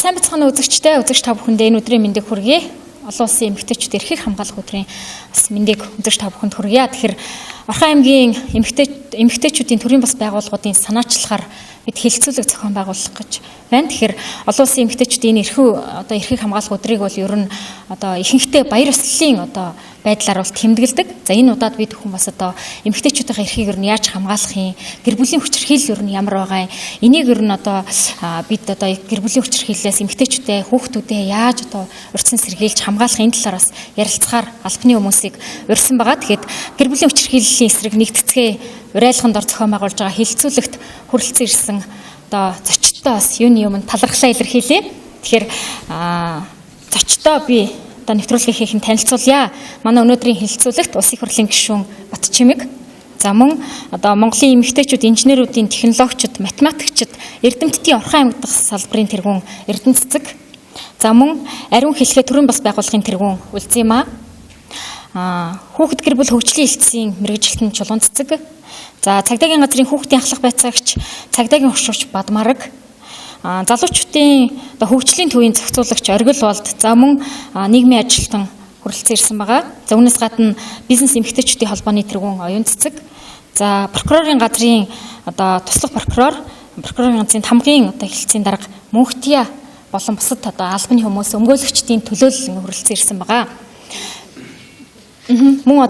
Сайн бацхан үзэгчтэй үзэгч та бүхэндээ энэ өдрийн мэндийг хүргэе. Олон улсын эмэгтэйчүүд эрхийг хамгаалах өдрийн бас мэндийг үзэгч та бүхэнд хүргье. Тэгэхээр Орхон аймгийн эмэгтэйчүүдийн төрийн бас байгууллагуудын санаачлахаар бид хэлэлцүүлэг зохион байгуулах гэж байна. Тэгэхээр олон улсын эмэгтэйчүүдийн эрхийг хамгаалах өдрийг бол ер нь ихэнхдээ баяр ёслолын байдлаар бол тэмдэглэдэг. За энэ удаад бид хүмүүс эмэгтэйчүүдийн эрхийг ер нь яаж хамгаалах юм, гэр бүлийн хүчирхийлэл ер нь ямар байгаа юм, энийг ер нь бид гэр бүлийн хүчирхийллээс эмэгтэйчүүдээ хүүхдүүдээ яаж урьдчилан сэргийлж хамгаалах энэ талаар бас ярилцахаар албаны хүмүүсийг урьсан байгаа. Тэгэхэд гэр бүлийн хүчирхийллийн эсрэг нэгтгэцгээ урайлаханд ор зохион байгуулж байгаа хэлэлцүүлэгт хүрэлцэн ирсэн зочдтой бас юуны өмнө талархлаа илэрхийлье. Тэгэхээр зочдоо би нэвтрүүлгийнхээ танилцуулъя. Манай өнөөдрийн хэлэлцүүлэгт Улсын их хурлын гишүүн Батчимэг, за мөн Монголын эмэгтэйчүүд, инженеруудын, технологичид, математикчид, эрдэмтдийн Орхон аймаг дахь салбарын тэргүүн Эрдэнэ Цэцэг, за мөн ариун хэлхээ төрийн бас байгууллагын тэргүүн Үлзиймаа, хүүхэд гэр бүл хөгжлийн элтсийн мэргэжилтэн Чулуун Цэцэг, за цагдаагийн газрын хүүхдийн ахлах байцаагч, цагдаагийн хуршууч Бадмараг, залуучуудын хөгжлийн төвийн зохицуулагч Оргил Болд, за мөн нийгмийн ажилтан хүрэлцэн ирсэн байгаа. За үүнээс гадна бизнес эмэгтэйчүүдийн холбооны тэргүүн Оюун Цэцэг, за прокурорын газрын туслах прокурорын газрын тамгын хэлэлцийн дарга Мөнхтия болон бусад албаны хүмүүс өмгөөлөгчдийн төлөөлөл хүрэлцэн ирсэн байгаа. Мөн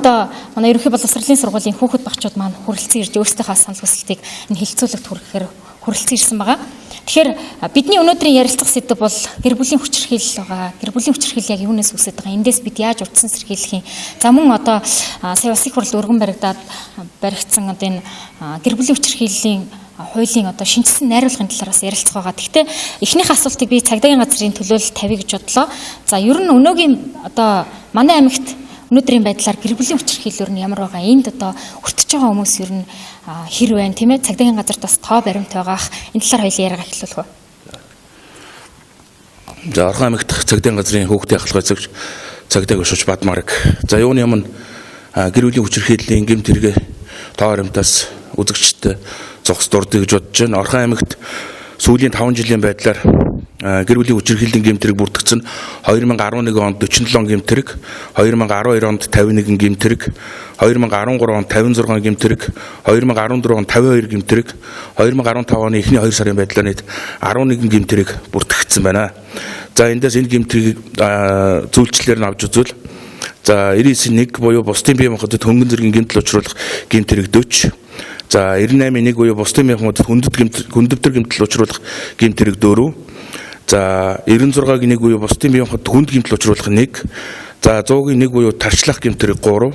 манай ерөнхий боловсролын сургуулийн хүүхэд багчууд маань хүрэлцэн ирж өөрсдийнхөө санал хүсэлтийг энэ хэлэлцүүлэгт хүргэхээр хүрэлцэн ирсэн байгаа. Тэгэхээр бидний өнөөдрийн ярилцах сэдэв бол гэр бүлийн хүчирхийлэл байгаа. Гэр бүлийн хүчирхийлэл яг юунаас үүсэж байгаа? Эндээс бид яаж урьдчилан сэргийлэх юм? За мөн сая Улсын их хурлд өргөн баригдсан энэ гэр бүлийн хүчирхийллийн хуулийн шинжилсэн найруулгын талаараас ярилцах байгаа. Гэхдээ эхнийх асуултыг би цагдаагийн газрын төлөөлөл тавья гэж бодлоо. За ер нь өнөөгийн манай аймагт өнөөдрийн байдлаар гэр бүлийн хүчирхийлэл нь ямар байгаа? Энд хүртэж байгаа хүмүүс ер нь хэр байна, тийм ээ? Цагдаагийн газарт бас тоо баримт байгаах. Энэ талаар хоёул яриагаа эхлүүлэх үү. За Орхон аймагт цагдаагийн газрын хүүхдийн ахлах байцаагч цагдаагийн хуршууч Бадмараг. За юуны өмнө гэр бүлийн хүчирхийллийн гэмт хэрэг тоо баримтаас үзэгчтэй зогс дурдъя гэж бодож байна. Орхон аймагт сүүлийн 5 жилийн байдлаар гэр бүлийн хүчирхийллийн гэмт хэрэг бүрдэгдсэн 2011 онд 47 гэмт хэрэг, 2012 онд 51 гэмт хэрэг, 2013 онд 56 гэмт хэрэг, 2014 онд 52 гэмт хэрэг, 2015 оны эхний 2 сарын байдлаар нийт 11 гэмт хэрэг бүрдэгдсэн байна. За эндээс энэ гэмт хэргийг зүйлчлэлээр нь авч үзвэл за 99-1 буюу бусдын бие махбодод хөнгөн зэргийн гэмтэл учруулах гэмт хэрэг 40. За 98-1 буюу бусдын бие махбодод хүндэвтэр гэмтэл учруулах гэмт хэрэг 4. За 96-гийн 1 буюу бусдын бие махбодод хүнд гэмтэл учруулах 1. За 100-гийн 1 буюу тарчлах гэмт хэрэг 3.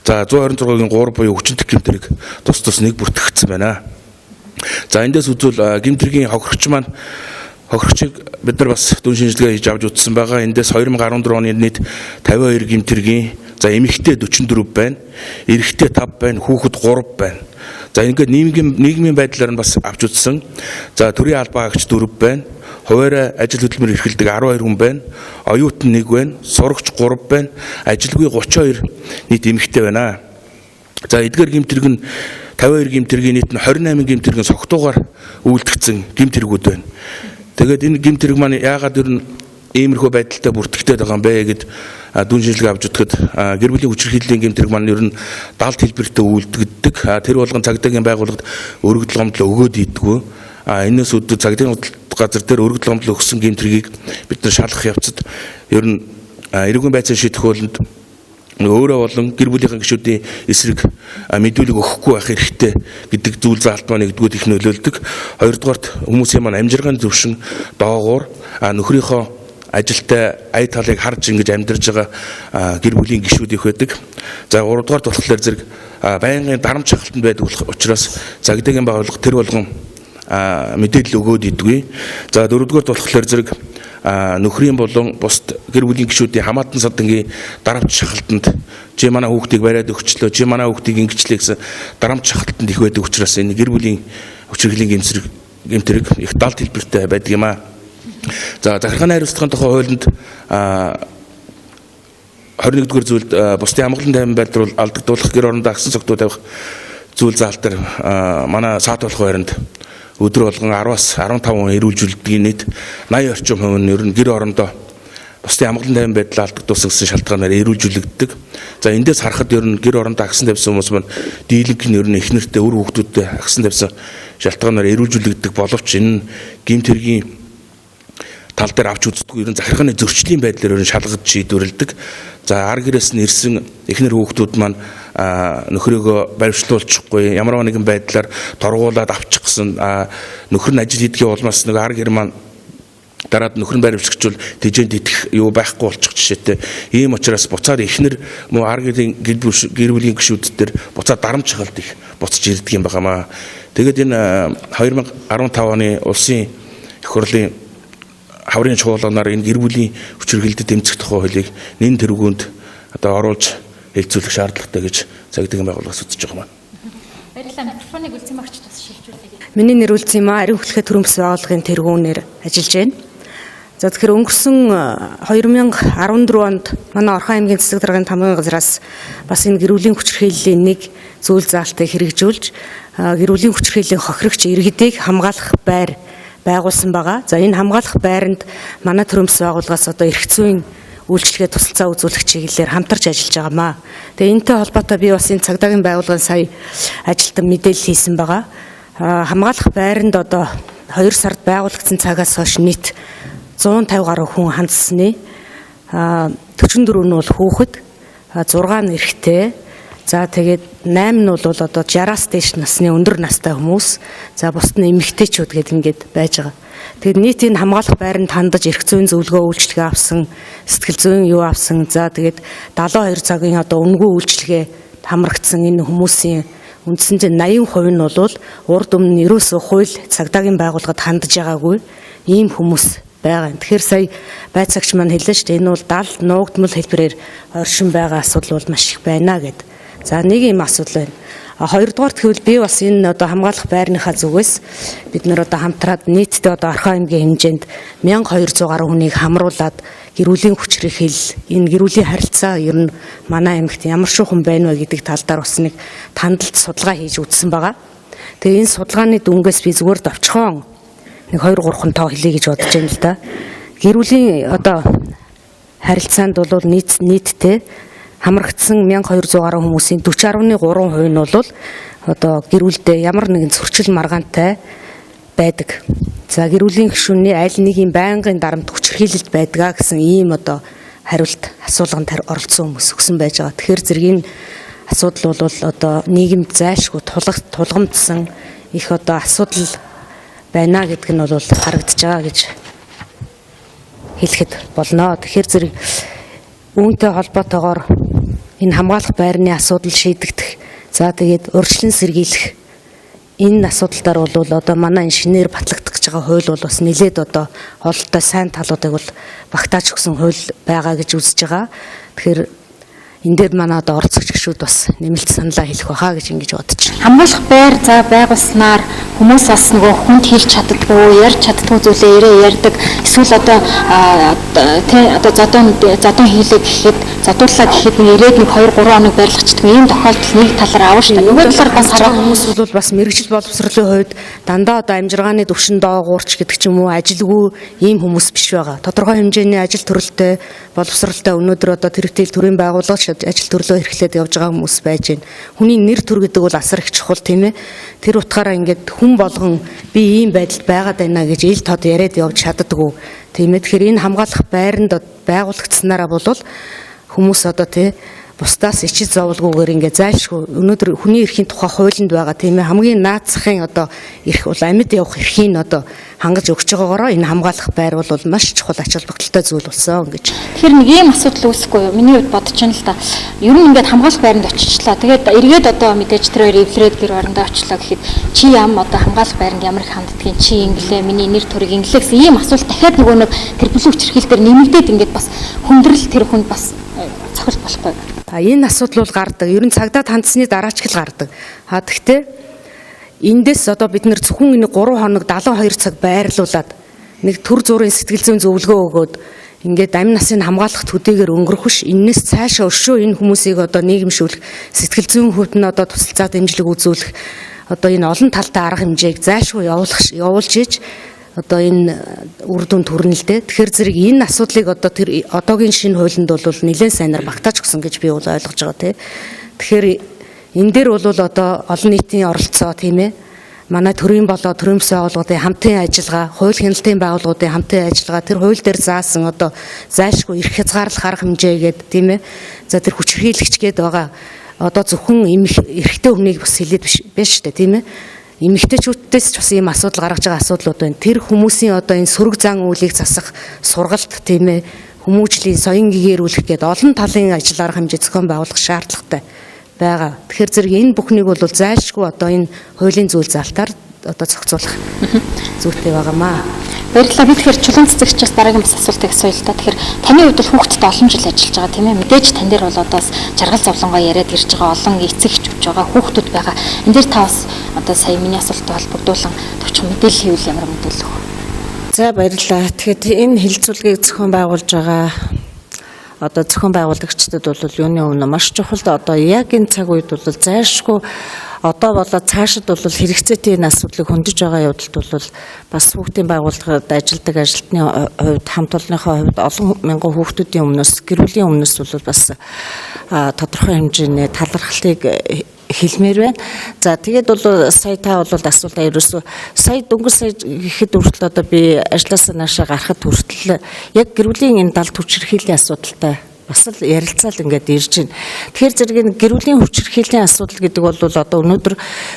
За 126-гийн 3 буюу хүчинтэх гэмт хэрэг тус 1 бүртгэгдсэн байна. За эндээс үзвэл гэмт хэргийн хохирогчийг бид нар бас дүн шинжилгээ хийж авч үзсэн байгаа. Эндээс 2014 оны нийт 52 гэмт хэргийн, за эмэгтэй 44 байна, эрэгтэй 5 байна, хүүхэд 3 байна. За ингээд нийгмийн байдлаар нь бас авч үзсэн. За төрийн албаагч 4 байна, хуваарай ажил хөдөлмөр эрхэлдэг 12 хүн байна, оюутан 1 байна, сурагч 3 байна, ажилгүй 32 нийт эмэгтэй байна. За эдгээр гэмт хэрэг нь 52 гэмт хэргийн нийт нь 28 гэмт хэргийн согтуугаар үйлдэгдсэн гэмт хэрэгүүд байна. Тэгээд энэ гэмт хэрэг маань яагаад ер нь иймэрхүү байдалтай бүртгэгдээд байгаа юм бэ гэд дүн шинжилгээ авч үзэхэд гэр бүлийн хүчирхийллийн гэмт хэрэг маань ер нь 70 хэлбэртэй үйлдэгддэг. Тэр болгон цагдаагийн байгууллагад өргөдөл гомдол өгөөд ийдгүү. Энэс үүдээ цагдаагийн газар дээр өргөдөл гомдол өгсөн гэмт хэргийг бид нар шалгах явцад ер нь эрүүгийн байцаан шийдэх хуулинд өөрөө болон гэр бүлийнхэн гишүүдийн эсрэг мэдүүлэг өгөхгүй байх хэрэгтэй гэдэг зүйл заалт маань нэгдүгээр их нөлөөлдөг. Хоёрдугаарт хүмүүсийн маань амжиргааны төвшин доогуур нөхрийнхөө ажилтай ая талыг харж ингэж амьдарж байгаа гэр бүлийн гишүүд их байдаг. За гуравдугаарт болохоор зэрэг байнгын дарамт шахалтанд байдаг учраас цагдаагийн байгууллага тэр болгон мэдээлэл өгөөд идэггүй. За дөрөвдүгээрт болохоор зэрэг нөхрийн болон бусд гэр бүлийн гишүүдийн хамаатан садангийн дарамт шахалтанд чи манай хүүхдийг бариад өгчлөө, чи манай хүүхдийг ингэчлээ гэсэн дарамт шахалтанд их байдаг учраас энэ гэр бүлийн хүчирхийллийн гэмт хэрэг их 70 хэлбэртэй байдаг юм аа. За захиргааны хариуцлагын тухай хуулинд 21-р зүйлд бусдын амгалан тайван байдлаар алдагдуулах, гэр орондоо агсан цогтуу тавих зүйл заалт дээр манай саат болох байранд өдөр болгон 10-аас 15 хүн эрүүлжүүлдэг нийт 80 орчим хувь нь ер нь гэр орондоо бусдын амгалан тайван байдлаа алдагдуулсан гэсэн шалтгаанаар эрүүлжүүлэгддэг. За эндээс харахад ер нь гэр орондоо агсан тавьсан хүмүүс маань дийлэнх нь ер нь их нэртэй үр хүүхдүүдэд агсан тавьсан шалтгаанаар эрүүлжүүлэгддэг боловч энэ гэмт хэргийн тал дээр авч үздэггүй ер нь захиргааны зөрчлийн байдлаар ер нь шалгаж шийдвэрлэдэг. За ар гэрээс нь ирсэн эхнэр хүүхдүүд маань нөхрийгөө баримтлуулчихгүй ямар нэгэн байдлаар торгуулад авчих гэсэн нөхөр нь ажил хийдгийн улмаас нэг ар гэр маань дараад нөхөр нь баримтлагчвал тэжээнд идэх юу байхгүй болчих жишээтэй. Ийм учраас буцаад эхнэр муу ар гэрийн гэр бүлийн гишүүд дээр буцаад дарамт шахалт их буцаж ирдэг юм байнамаа. Тэгээд энэ 2015 оны улсын их хурлын хаврын чуулганаар энэ гэр бүлийн хүчирхийлэлд тэмцэх тухай хуулийг нэн тэргуунд одоо оруулж хэлцүүлэх шаардлагатай гэж цагдаагийн байгууллагаас үзэж байгаа маань. Баярлалаа. Микрофоныг үлцэн багч тус шилжүүлээ. Миний нэр Үлцэн Маа ариун хүлхээ төрийн бас байгууллагын тэргүүнээр ажиллаж байна. За тэгэхээр өнгөрсөн 2014 онд манай Орхон аймгийн засаг даргын тамгын газраас бас энэ гэр бүлийн хүчирхийллийн нэг зүйл заалтыг хэрэгжүүлж гэр бүлийн хүчирхийллийн хохирогч иргэдийг хамгаалах байр байгуулсан байгаа. За энэ хамгаалах байранд манай төрийн бас байгууллагаас одоо эрх зүйн үйлчлэгээ тусалцаа үзүүлэх чиглэлээр хамтарч ажиллаж байгаамаа. Тэгээ энэтэй холбоотой би бас энэ цагдаагийн байгууллагын сая ажилтан мэдээлэл хийсэн байгаа. Хамгаалах байранд одоо 2 сард байгуулагдсан цагаас хойш нийт 150 гаруй хүн хандсны 44 нь бол хүүхэд, 6 нь эрэгтэй. За тэгээд 8 нь бол одоо 60-аас дээш насны өндөр настай хүмүүс. За бусд нь эмэгтэйчүүд гэдэг ингээд байж байгаа. Тэгээд нийт энэ хамгаалах байранд хандаж эрх зүйн зөвлөгөө үйлчлэгээ авсан, сэтгэл зүйн юу авсан. За тэгээд 72 цагийн одоо үнэгүй үйлчлэгээ хамрагдсан энэ хүмүүсийн үндсэндээ 80% нь бол урд өмнө ерөөсөө хууль цагдаагийн байгууллагад хандж байгаагүй ийм хүмүүс байгаа. Тэгэхээр сая байцаагч маань хэллээ шүү дээ. Энэ бол дал нуугдмал хэлбэрээр оршин байгаа асуудал бол маш их байна гэд. За нэг юм асуудал байна. Хоёрдугаар тэгвэл би бас энэ одоо хамгаалах байрныхаа зүгээс бид нэр одоо хамтраад нийтдээ одоо Орхон аймгийн хэмжээнд 1200 гаруй хүнийг хамруулад гэр бүлийн хүчирхийлэл, энэ гэр бүлийн харилцаа ер нь манай аймагт ямар шуухан байна вэ гэдэг тал дээр бас нэг тандалт судалгаа хийж үзсэн байгаа. Тэгээ энэ судалгааны дүнгээс би зүгээр давчхон нэг 2-3 тоо хэлье гэж бодож байна л да. Гэр бүлийн одоо харилцаанд бол нийтдээ хамрагдсан 1200 гаруй хүмүүсийн 40.3% нь бол одоо гэр бүлдээ ямар нэгэн зөрчил маргаантай байдаг. За гэр бүлийн гишүүний аль нэг юм байнгын дарамт хүчирхийлэлд байдгаа гэсэн ийм одоо хариулт асуулганд оролцсон хүмүүс өгсөн байж байгаа. Тэгэхээр зэргийн асуудал бол одоо нийгэмд зайлшгүй тулгамдсан их одоо асуудал байна гэдг нь бол харагдаж байгаа гэж хэлэхэд болно. Тэгэхээр зэрэг үүнтэй холбоотойгоор энэ хамгаалах байрны асуудал шийдэгдэх. За тэгээд урьдчилан сэргийлэх энэ асуудалдаар бол одоо манай энэ шинээр батлагдах гэж байгаа хууль бол бас нэлээд одоо ололтой сайн талуудыг бол багтааж өгсөн хууль байгаа гэж үзэж байгаа. Тэгэхээр энэ дээр манай одоо оролцогч гишүүд бас нэмэлт саналаа хэлэх байхаа гэж ингэж бодож байна. Хамгаалах байр за байгуулснаар хүмүүс бас нөгөө хүнд хэлж чаддаггүй, ярьж чаддаггүй зүйлээ ярьдаг. Эсвэл одоо зодон хийлээ гэхэд, зодууллаа гэхэд ирээд нэг 2-3 хоног барилгачдаг ийм тохиолдол нэг талаар авна шүү дээ. Нөгөө талаар бас хараа хүмүүс бол бас мэрэгжил боловсролын хувьд дандаа одоо амжиргааны түвшин доогуурч гэдэг ч юм уу ажилгүй ийм хүмүүс биш байгаа. Тодорхой хэмжээний ажил төрөлтэй боловсролтой өнөөдөр одоо тэрэгтэл төрийн байгууллага ажил төрлөө эрхлээд явж байгаа хүмүүс байж байна. Хүний нэр төр гэдэг бол асар их чухал тийм ээ. Тэр утгаараа ингээд хүн болгон би ийм байдалд байгаад байна гэж ил тод яриад явж чаддаггүй. Тийм ээ. Тэгэхээр энэ хамгаалах байранд байгуулагдсанараа бол хүмүүс одоо тий бусдаас ичил зовлгүйгээр ингээд зайлшгүй өнөөдөр хүний эрхийн тухай хуулинд байгаа тийм ээ хамгийн наацхийн одоо эрх бол амьд явах эрхийг одоо хангаж өгч байгаагаараа энэ хамгаалах байр бол маш чухал ач холбогдолтой зүйл болсон гэж. Тэгэхээр нэг ийм асуудал үүсэхгүй юу? Миний хувьд бодож байна л да. Ер нь ингээд хамгаалах байранд очичлаа. Тэгээд эргээд одоо мэдээж тэр хоёр эвлэрээд гэр барандаа очлаа гэхэд чи ям одоо хамгаалах байранд ямар их ханддгийг чи инглээ миний нэр төрийг инглээ гэсэн ийм асуулт дахиад нөгөө нэг тэр бүлэг хүчирхийлэл дээр нэмэгдээд ингээд бас хүндрэл тэр хүнд бас цохол болохгүй. Энэ асуудал бол гардаг. Ер нь цагдаа хандсны дараа ч гэл гардаг. Гэхдээ эндээс одоо бид нэр зөвхөн энэ 3 хоног 72 цаг байрлуулад нэг төр зүрийн сэтгэл зүйн зөвлөгөө өгөөд ингээд амь насын хамгаалах төдийгээр өнгөрөх биш. Энээс цаашаа өшөө энэ хүмүүсийг одоо нийгэмшүүлэх сэтгэл зүйн хөвтөнд одоо тусалцаа дэмжлэг үзүүлэх одоо энэ олон талтай арга хэмжээг зайлшгүй явуулж иж одоо энэ үр дүнд хүрнэ л дээ. Тэгэхээр зэрэг энэ асуудлыг одоо тэр одоогийн шинэ хуулинд бол нэлээд сайнаар багтааж гисэн гэж би бол ойлгож байгаа тий. Тэгэхээр энэ дээр бол одоо олон нийтийн оролцоо тийм ээ. Манай төрийн болоо төрийн бүс байгууллагуудын хамтын ажиллагаа, хууль хяналтын байгууллагуудын хамтын ажиллагаа, тэр хууль дээр заасан одоо зайлшгүй эрх хязгаарлах арга хэмжээгээд тийм ээ. За тэр хүчирхийлэгч гээд байгаа одоо зөвхөн эрхтэй хүнийг бас хэлээд биш шүү дээ тийм ээ. Эмэгтэйчүүдээс ч бас ийм асуудал гаргаж байгаа асуудлууд байна. Тэр хүмүүсийн одоо энэ сөрөг зан үйлийг засах сургалт тийм ээ. Хүмүүжлийн соён гэгээрүүлэх гээд олон талын ажил арга хэмжээ зохион байгуулах шаардлагатай байгаа. Тэгэхээр зэрэг энэ бүхнийг бол зайлшгүй одоо энэ хуулийн зүйл залтаар одоо зохицуулах зүйтэй байгаамаа. Баярлалаа. Би тэгэхээр чулуун цэцэгчээс дараагийн бас асуултыг асууя л да. Тэгэхээр таны хувьд бол хүүхдэд олон жил ажиллаж байгаа тийм ээ. Мэдээж тань дээр бол одоо жаргал зовлонгоо яриад ирж байгаа олон эцэгч үж байгаа хүүхдүүд байгаа. Энэ дээр та бас одоо сая миний асуулттай холбогдуулан товчхон мэдээлэл хийвэл ямар мэдээлэл өгөх вэ? За баярлалаа. Тэгэхээр энэ хэлэлцүүлгийг зохион байгуулж байгаа одоо зохион байгуулагчдад бол юуны өмнө маш чухал одоо яг энэ цаг үед бол зайлшгүй одоо болоод цаашид бол хэрэгцээтэй энэ асуудлыг хөндөж байгаа явдалд бол бас хүүхдийн байгууллагад ажилладаг ажилтны хувьд хамт олонныхоо хувьд олон мянган хүүхдүүдийн өмнөөс гэр бүлийн өмнөөс бол бас тодорхой хэмжээний талархлыг хэлмээр байна. За тэгээд бол сая та бол асуултаа ерөөсөө сая дөнгөж сая гэхэд хүртэл одоо би ажлаасаа наашаа гарахад хүртэл яг гэр бүлийн энэ далд хүчирхийллийн асуудалтай бас л ярилцаал ингээд ирж байна. Тэгэхээр зэрэг энэ гэр бүлийн хүчирхийллийн асуудал гэдэг бол одоо өнөөдөр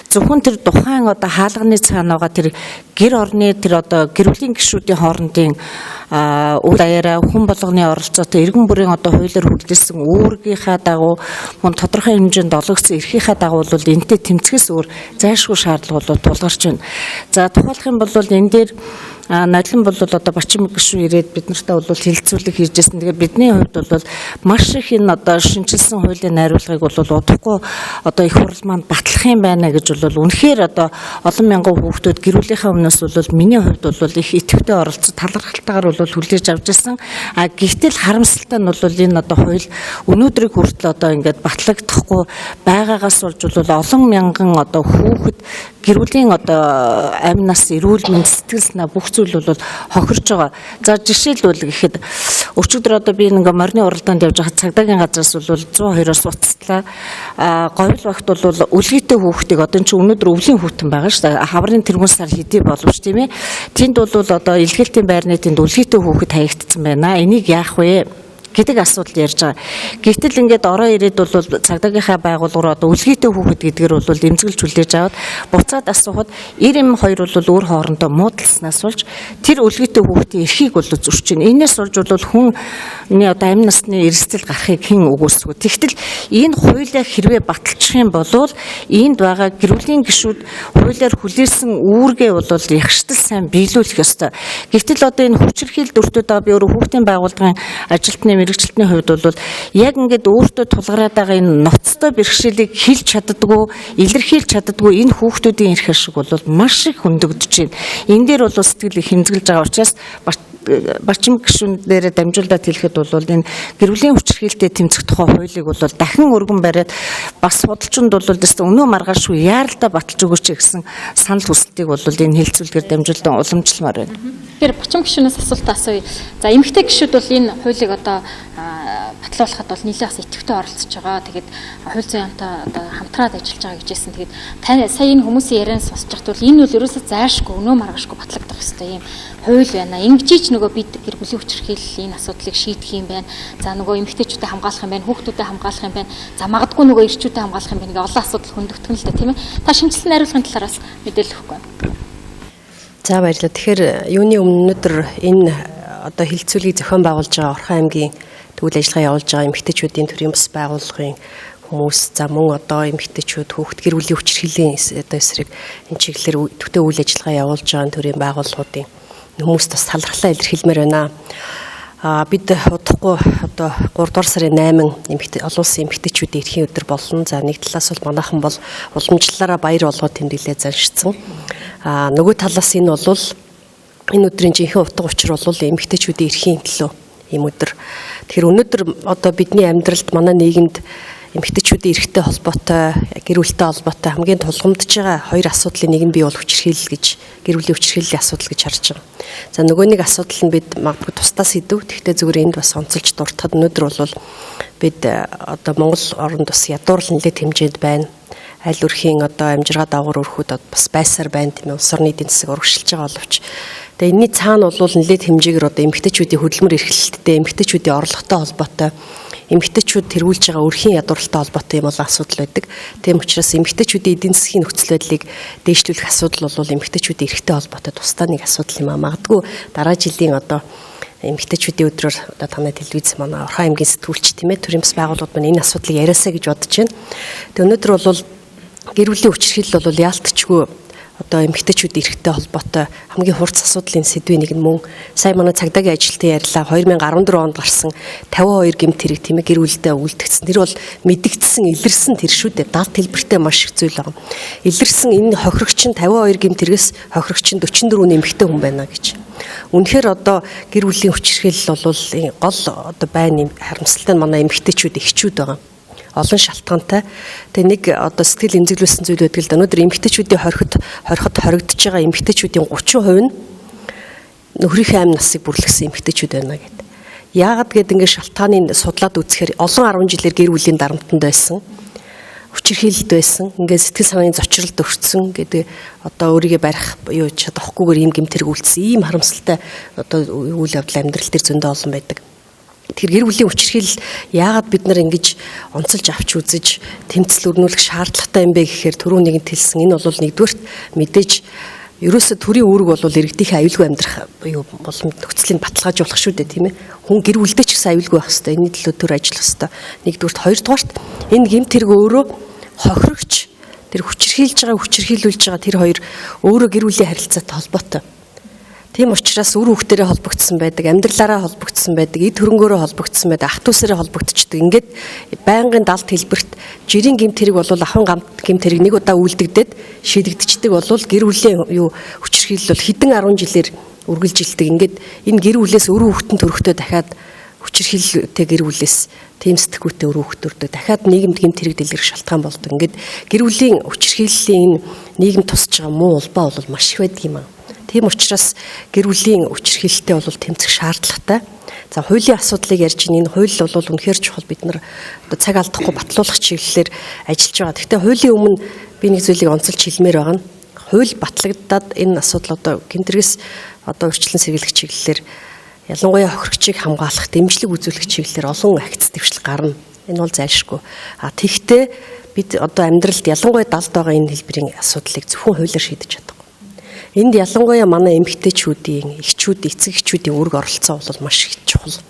зөвхөн тэр тухайн одоо хаалганы цаана байгаа тэр гэр орны тэр одоо гэр бүлийн гишүүдийн хоорондын үйл даяараа хүн болгоны оролцоотой иргэн бүрийн одоо хуулиар хүртэлсэн үүргийнхаа дагуу мөн тодорхой хэмжээнд олгогдсон эрхийнхаа дагуу бол энэтэй тэмцэхээс өөр зайлшгүй шаардлага бол тулгарч байна. За тухайлах юм бол энэ дээр нодлон бол одоо Бачим гишүүн ирээд бид нартай бол хэлэлцүүлэг хийжсэн. Тэгээд бидний хувьд бол маш их энэ одоо шинжилсэн хуулийн найруулгыг бол удахгүй одоо их хурл маань батлах юм байна гэж бол үнэхээр одоо олон мянган хүүхдүүд гэр бүлийнхээ өмнөөс бол миний хувьд бол их идэвхтэй оролцож талархалтайгаар бол хүлээж авч ирсэн. Гэхдээ харамсалтай нь бол энэ одоо хууль өнөөдрийг хүртэл одоо ингээд батлагдахгүй байгаагаас болж бол олон мянган одоо хүүхэд гэр бүлийн одоо амь нас, эрүүл мэнд, сэтгэл санаа бүх зүйл бол хохирж байгаа. За жишээлбэл гэхэд өчигдөр одоо би нэг морины уралдаанд явж байхад цагдаагийн газраас бол 102-оос уцтлаа. Говьл багт бол үлгийтэй хүүхдийг одоо энэ чинь өнөөдөр өвлийн хүүтэн байгаа шүү дээ. Хаврын тэргуун сар хэдий боловч тийм ээ. Тэнд бол одоо илгээлтийн байрны тэнд үлгийтэй хүүхэд хаягдсан байна. Энийг яах вэ гэдэг асуудал ярьж байгаа. Гэвтэл ингээд ороо ирээд бол цагдаагийнхаа байгууллагаар одоо үлгийтэй хүүхэд гэдгээр бол эмзэглэж хүлээж аваад буцаад асуухад 92 бол өөр хоорондоо муудалснаас болж тэр үлгийтэй хүүхдийн эрхийг бол зөрчиж байна. Энээс болж бол хүний одоо амь насны эрсдэл гарахыг хэн үгүйсэв. Тэгтэл энэ хуулиа хэрвээ баталчих юм бол энд байгаа гэр бүлийн гишүүд хуулиар хүлээсэн үүргээ бол ягштал сайн биелүүлэх ёстой. Гэвтэл одоо энэ хүчирхийлэл дүртүүд байгаа би өөрөө хүүхдийн байгууллагын ажилтны мэрэгчлэлтний хувьд бол яг ингээд өөртөө тулгараад байгаа энэ ноцтой бэрхшээлийг хэлж чаддаггүй, илэрхийлж чаддаггүй энэ хүүхдүүдийн эрх ашиг бол маш их хөндөгдөж байна. Энэ дээр бол сэтгэл их хэмзэглэж байгаа учраас Бачим гишүүн дээр дамжуулаад хэлэхэд бол энэ гэр бүлийн хүчирхийлэлтэй тэмцэх тухай хуулийг бол дахин өргөн бариад бас судалчинд бол өнөө маргаашгүй яаралдаа баталж өгөөч гэсэн санал хүсэлтийг бол энэ хэлэлцүүлгээр дамжуулан уламжламаар байна. Тэгэхээр Бачим гишүүнээс асуулт асууя. За эмэгтэй гишүүд бол энэ хуулийг одоо батлуулахад бол нэлээд бас идэвхтэй оролцож байгаа. Тэгээд хууль зүйнтэй одоо хамтраад ажиллаж байгаа гэжсэн. Тэгээд тань сая энэ хүмүүсийн ярианаас сонсож байхад бол энэ бол ерөөсөө зайлшгүй өнөө маргаашгүй батлагдах ёстой юм хууль байна. Ингэж нөгөө бид гэр бүлийн хүчирхийлэл энэ асуудлыг шийдэх юм байна. За нөгөө эмэгтэйчүүдэд хамгаалах юм байна, хүүхдүүдэд хамгаалах юм байна. За магадгүй нөгөө эрчүүдэд хамгаалах юм байна. Ингээ олон асуудал хөндөгдөх нь л да тийм ээ. Та шинжилсэн найруулгын талаараас мэдээлэл өгөхгүй байна. За баярлалаа. Тэгэхээр юуны өмнөдөр энэ одоо хэлэлцүүлгийг зохион байгуулж байгаа Орхон аймгийн төвлөрийн ажиллагаа явуулж байгаа эмэгтэйчүүдийн төрийн бас байгууллагын хүмүүс за мөн одоо эмэгтэйчүүд хүүхд гэр бүлийн хүчирхийллийн одоо эсрэг энэ чиглэлээр төвтэй үйл ажиллагаа явуулж байгаа төрийн байгууллагуудын хүмүүст бас талархлаа илэрхийлмээр байна. Бид удахгүй одоо 3 дугаар сарын 8 олон улсын эмэгтэйчүүдийн эрхийн өдөр болно. За нэг талаас бол манайхан бол уламжлалаараа баяр болгоод тэмдэглээ заншицсан. Нөгөө талаас энэ бол энэ өдрийн жинхэнэ утга учир бол эмэгтэйчүүдийн эрхийн төлөө ийм өдөр. Тэгэхээр өнөөдөр одоо бидний амьдралд манай нийгэмд эмэгтэйчүүдийн эрхтэй холбоотой, гэр бүлтэй холбоотой хамгийн тулгамдж байгаа хоёр асуудлын нэг нь бий бол хүчирхийлэл гэж, гэр бүлийн хүчирхийллийн асуудал гэж харж байгаа. За нөгөө нэг асуудал нь бид магадгүй тусдаа сэдв. Гэхдээ зүгээр энд бас онцолж дуртахад өнөөдөр бол бид одоо Монгол оронд бас ядуурл нэлээд хэмжээнд байна. Аль өрхийн одоо амжиргаа даавар өрхүүд бас байсаар байна тийм ээ. Улс орны эдийн засаг урагшилж байгаа боловч тэгээ энэний цаана бол нэлээд хэмжээгээр одоо эмэгтэйчүүдийн хөдөлмөр эрхлэлттэй, эмэгтэйчүүдийн орлоготой холбоотой, эмэгтэйчүүд тэргүүлж байгаа өрхийн ядууралтай холбоотой юм бол асуудал байдаг. Тийм учраас эмэгтэйчүүдийн эдийн засгийн нөхцөл байдлыг дээшлүүлэх асуудал бол эмэгтэйчүүдийн эрхтэй холбоотой тусдаа нэг асуудал юм аа. Магадгүй дараа жилийн одоо эмэгтэйчүүдийн өдрөөр одоо танай телевиз манай Орхон аймгийн сэтгүүлч тийм ээ төрийн бас байгууллагууд маань энэ асуудлыг яриасаа гэж бодож байна. Тэгээ өнөөдөр бол гэр бүлийн хүчирхийлэл бол яалтчгүй одоо эмэгтэйчүүдийн эрхтэй холбоотой хамгийн хурц асуудлын сэдвийн нэг нь мөн сая манай цагдаагийн ажилтны ярьлаа 2014 онд гарсан 52 гэмт хэрэг тийм ээ гэр бүлдээ үлдгэсэн. Тэр бол мэдэгдсэн, илэрсэн тэр шүү дээ. Далд хэлбэртэй маш их зүйл байгаа. Илэрсэн энэ хохирогч нь 52 гэмт хэрэгээс хохирогч нь 44 эмэгтэй хүн байна гэж. Үнэхээр одоо гэр бүлийн хүчирхийлэл бол гол одоо байна харамсалтай нь манай эмэгтэйчүүд эхчүүд байгаа. Олон шалтгаантай. Тэгээ нэг одоо сэтгэл эмзэглүүлсэн зүйл байдаг л да. Өнөөдөр эмэгтэйчүүдийн хоригдож байгаа эмэгтэйчүүдийн 30% нь нөхрийнхээ амь насыг бүрлгэсэн эмэгтэйчүүд байна гэдэг. Яагаад гэд ингэ шалтгааныг судлаад үзэхээр олон 10 жилээр гэр бүлийн дарамтанд байсан. Хүчирхийлэлд байсан. Ингээ сэтгэл санааны зочролд өртсөн гэдэг одоо өөрийгөө барих юу чадахгүйгээр ийм гэмтэрэг үлдсэн. Ийм харамсалтай одоо үйл явдал амьдрал дээр зөндөө олон байдаг. Тэгэхээр гэр бүлийн хүчирхийлэл яагаад бид нар ингэж онцолж авч үзэж тэмцэл өрнүүлэх шаардлагатай юм бэ гэхээр түрүү нэгэн хэлсэн энэ бол нэгдүгürt мэдээж ерөөсө төрийн үүрэг бол иргэдийнхээ аюулгүй амьдрах юу болон нөхцөлийг баталгаажуулах шүү дээ тийм ээ. Хүн гэр бүлдээ ч гэсэн аюулгүй байх хэрэгтэй. Энэ төлөө төр ажиллах хэрэгтэй. Нэгдүгürt, хоёрдугаарт энэ гэмт хэрэг өөрөө хохирогч тэр хүчирхийлж байгаа, хүчирхийлүүлж байгаа тэр хоёр өөрөө гэр бүлийн харилцаатай холбоотой. Тийм учраас үр хүүхдэрээ холбогдсон байдаг, амьдралаараа холбогдсон байдаг, эд хөрөнгөөрөө холбогдсон байдаг, ах トゥ усээрээ холбогдчихдаг. Ингээд байнгын далд хэлбэрт жирийн гэмт хэрэг бол ахын гэмт хэрэг нэг удаа үлдэгдээд шийдэгдчихдэг бол гэр бүлийн юу хүчирхийлэл бол хэдэн 10 жилээр үргэлжилдэг. Ингээд энэ гэр бүлээс үр хүүхдэн төрөхтэй дахиад хүчирхийлэлтэй гэр бүлээс тийм сэтгүүтэй үр хүүхдөрдөө дахиад нийгэмд гэмт хэрэг дэлгэрэх шалтгаан болдог. Ингээд гэр бүлийн хүчирхийллийн нийгэм тусч байгаа муу улбаа бол маш их байдаг юм аа. Тийм учраас гэр бүлийн хүчирхийлэлтэй бол тэмцэх шаардлагатай. За хуулийн асуудлыг ярьж байна. Энэ хууль бол үнэхээр чухал. Бид нар одоо цаг алдахгүй батлуулах чиглэлээр ажиллаж байгаа. Гэхдээ хуулийн өмнө би нэг зүйлийг онцолж хэлмээр байгаа нь хууль батлагдаад энэ асуудал одоо гэмтэргээс одоо өрчлөн сэргийлэх чиглэлээр ялангуяа хохирогчийг хамгаалах, дэмжлэг үзүүлэх чиглэлээр олон акц дэвшил гарна. Энэ бол зайлшгүй. Тэгэхдээ бид одоо амьдралд ялангуяа далд байгаа энэ хэлбэрийн асуудлыг зөвхөн хуулиар шийдэж чадахгүй. Энд ялангуяа манай эмэгтэйчүүдийн, эхчүүд, эцэг эхчүүдийн үүрэг оролцоо бол маш их чухал.